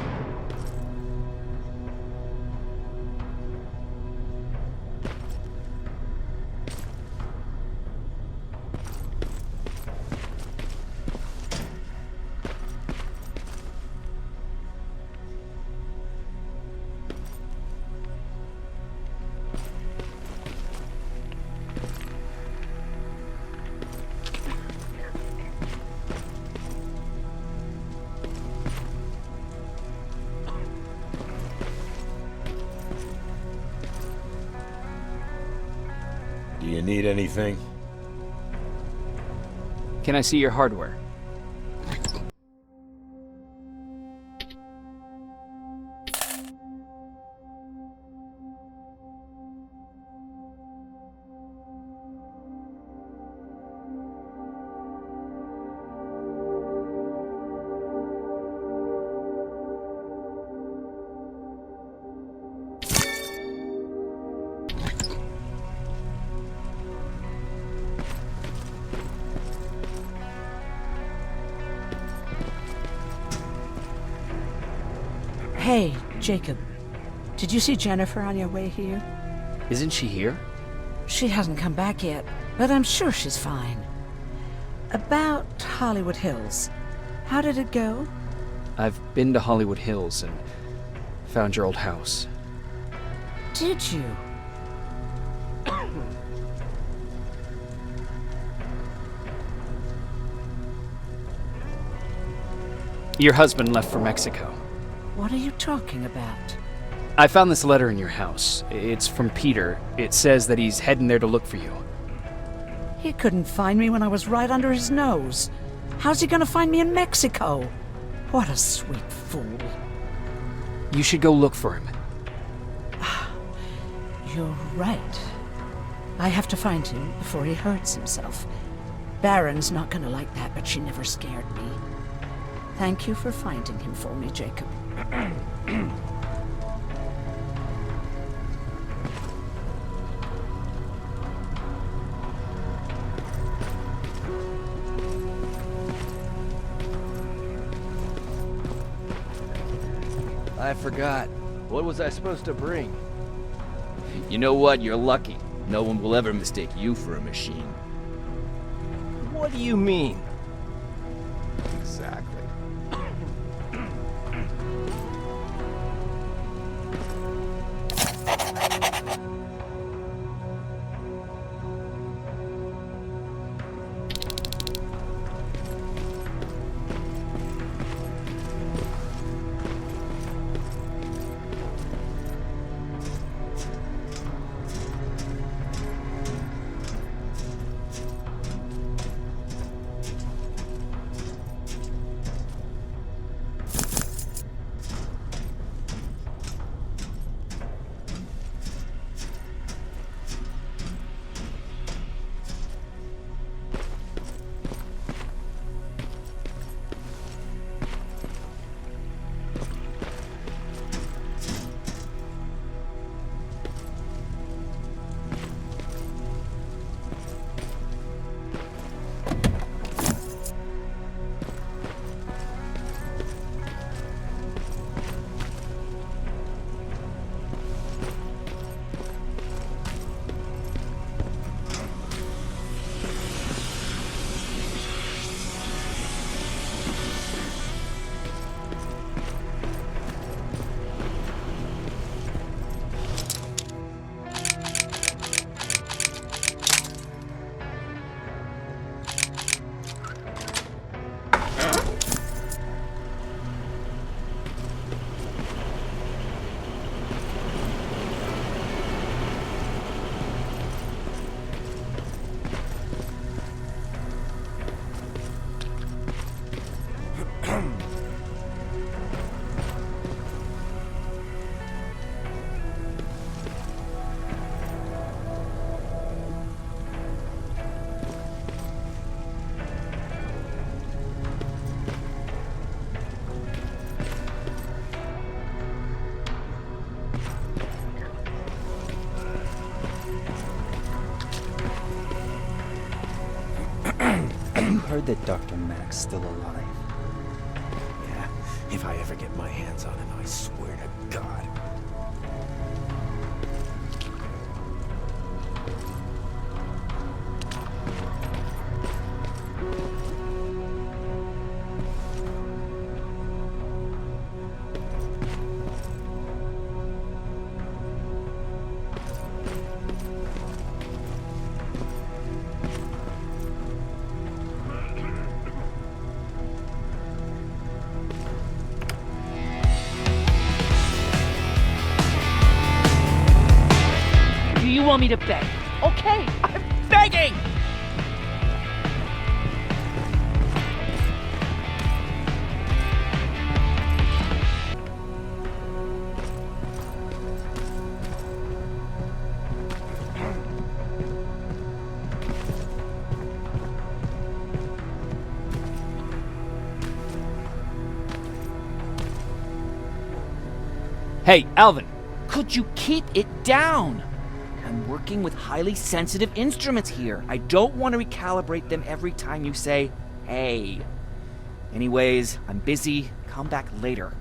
Do you need anything? Can I see your hardware? Hey, Jacob. Did you see Jennifer on your way here? Isn't she here? She hasn't come back yet, but I'm sure she's fine. About Hollywood Hills. How did it go? I've been to Hollywood Hills and found your old house. Did you? Your husband left for Mexico. What are you talking about? I found this letter in your house. It's from Peter. It says that he's heading there to look for you. He couldn't find me when I was right under his nose. How's he gonna find me in Mexico? What a sweet fool. You should go look for him. You're right. I have to find him before he hurts himself. Baron's not gonna like that, but she never scared me. Thank you for finding him for me, Jacob. I forgot. What was I supposed to bring? You know what? You're lucky. No one will ever mistake you for a machine. What do you mean? Exactly. Heard that Dr. Mack's still alive. Yeah, if I ever get my hands on him, I swear to God. You want me to beg? Okay, I'm begging! Hey, Alvin, could you keep it down? I'm working with highly sensitive instruments here. I don't want to recalibrate them every time you say, hey. Anyways, I'm busy. Come back later.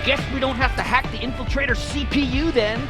Guess we don't have to hack the infiltrator CPU then.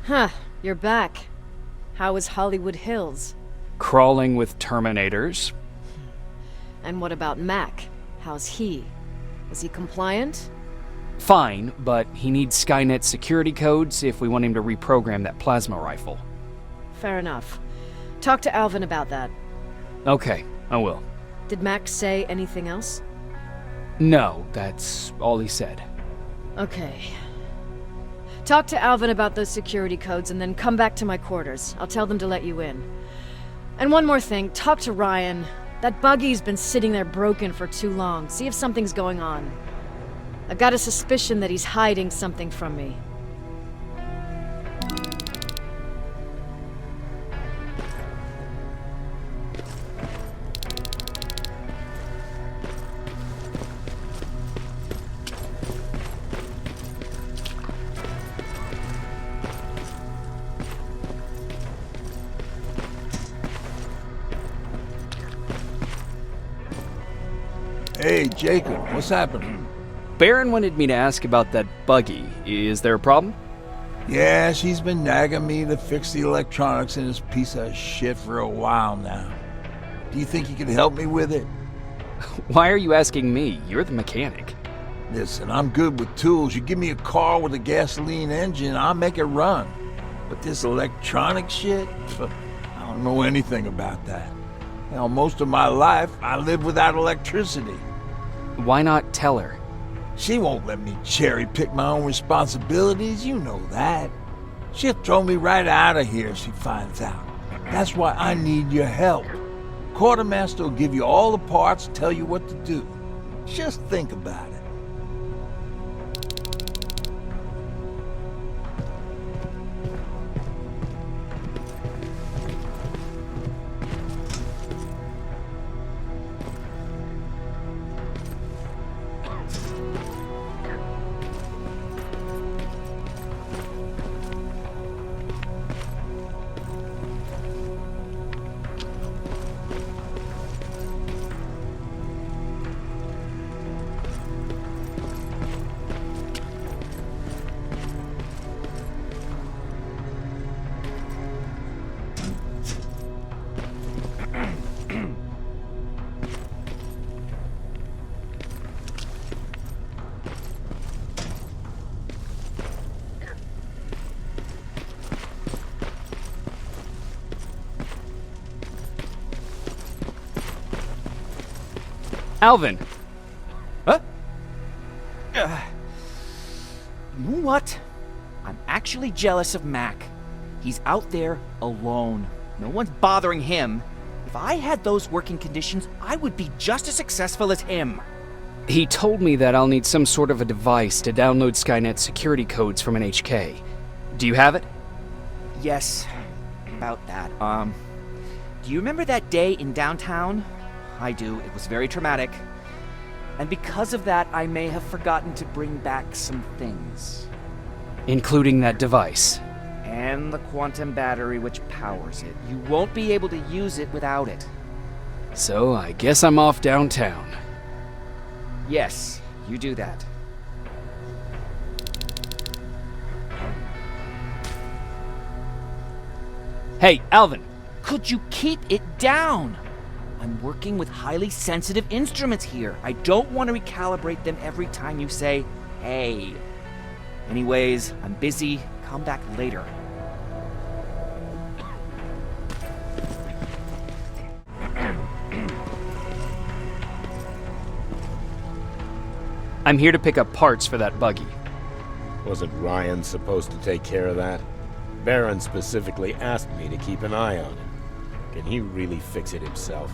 Huh, you're back. How is Hollywood Hills? Crawling with Terminators. And what about Mac? How's he? Is he compliant? Fine, but he needs Skynet security codes if we want him to reprogram that plasma rifle. Fair enough. Talk to Alvin about that. Okay, I will. Did Mac say anything else? No, that's all he said. Okay. Talk to Alvin about those security codes and then come back to my quarters. I'll tell them to let you in. And one more thing, talk to Ryan. That buggy's been sitting there broken for too long. See if something's going on. I've got a suspicion that he's hiding something from me. Hey, Jacob, what's happening? Baron wanted me to ask about that buggy. Is there a problem? Yeah, she's been nagging me to fix the electronics in this piece of shit for a while now. Do you think you can help me with it? Why are you asking me? You're the mechanic. Listen, I'm good with tools. You give me a car with a gasoline engine, I'll make it run. But this electronic shit, I don't know anything about that. Hell, most of my life, I lived without electricity. Why not tell her? She won't let me cherry-pick my own responsibilities, you know that. She'll throw me right out of here if she finds out. That's why I need your help. Quartermaster will give you all the parts, tell you what to do. Just think about it. Alvin! Huh? You know what? I'm actually jealous of Mac. He's out there alone. No one's bothering him. If I had those working conditions, I would be just as successful as him. He told me that I'll need some sort of a device to download Skynet security codes from an HK. Do you have it? Yes, about that. Do you remember that day in downtown? I do. It was very traumatic. And because of that, I may have forgotten to bring back some things. Including that device. And the quantum battery which powers it. You won't be able to use it without it. So I guess I'm off downtown. Yes, you do that. Hey, Alvin! Could you keep it down? I'm working with highly sensitive instruments here. I don't want to recalibrate them every time you say, hey. Anyways, I'm busy. Come back later. I'm here to pick up parts for that buggy. Wasn't Ryan supposed to take care of that? Baron specifically asked me to keep an eye on him. Can he really fix it himself?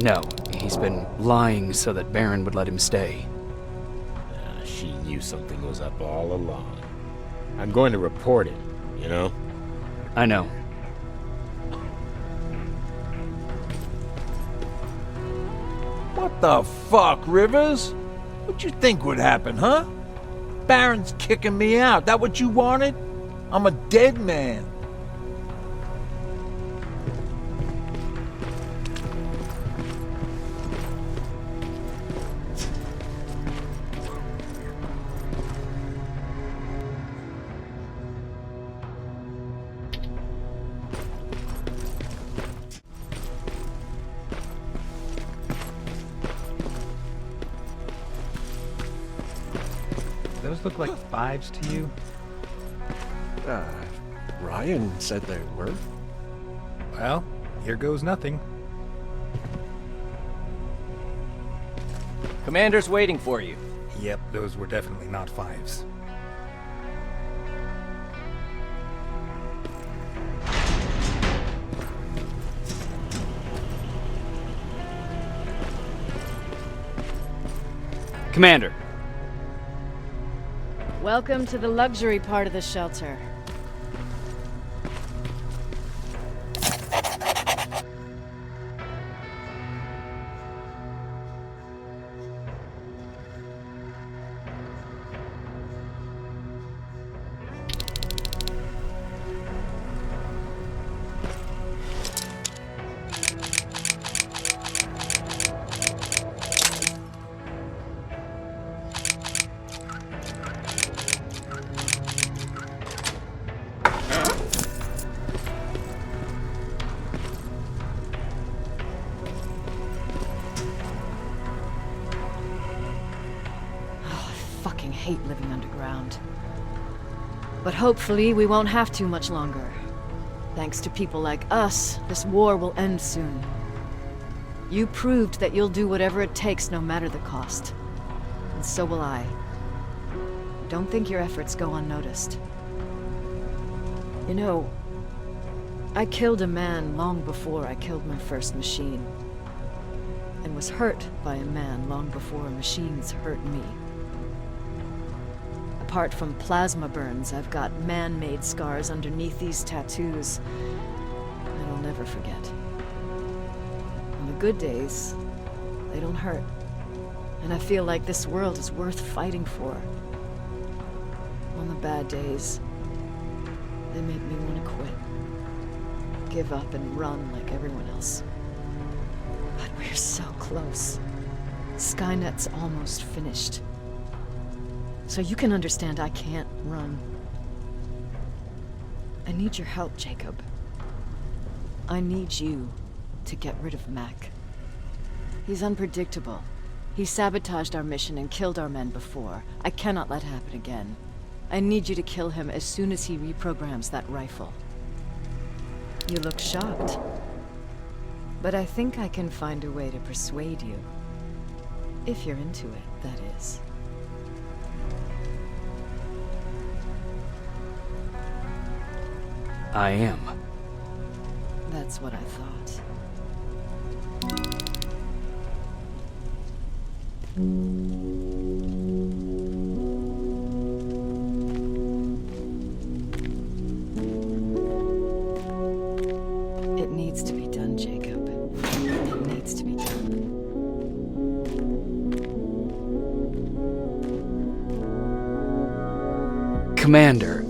No, he's been lying so that Baron would let him stay. She knew something was up all along. I'm going to report it, you know? I know. What the fuck, Rivers? What you think would happen, huh? Baron's kicking me out. That what you wanted? I'm a dead man. those look like 5s to you? Ryan said they were. Well, here goes nothing. Commander's waiting for you. Yep, those were definitely not 5s. Commander. Welcome to the luxury part of the shelter. Hate living underground. But hopefully we won't have to much longer. Thanks to people like us, this war will end soon. You proved that you'll do whatever it takes no matter the cost. And so will I. Don't think your efforts go unnoticed. You know, I killed a man long before I killed my first machine. And was hurt by a man long before machines hurt me. Apart from plasma burns, I've got man-made scars underneath these tattoos that I'll never forget. On the good days, they don't hurt. And I feel like this world is worth fighting for. On the bad days, they make me want to quit. Give up and run like everyone else. But we're so close. Skynet's almost finished. So you can understand I can't run. I need your help, Jacob. I need you to get rid of Mac. He's unpredictable. He sabotaged our mission and killed our men before. I cannot let it happen again. I need you to kill him as soon as he reprograms that rifle. You look shocked. But I think I can find a way to persuade you. If you're into it, that is. I am. That's what I thought. It needs to be done, Jacob. It needs to be done. Commander,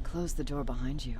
Close the door behind you.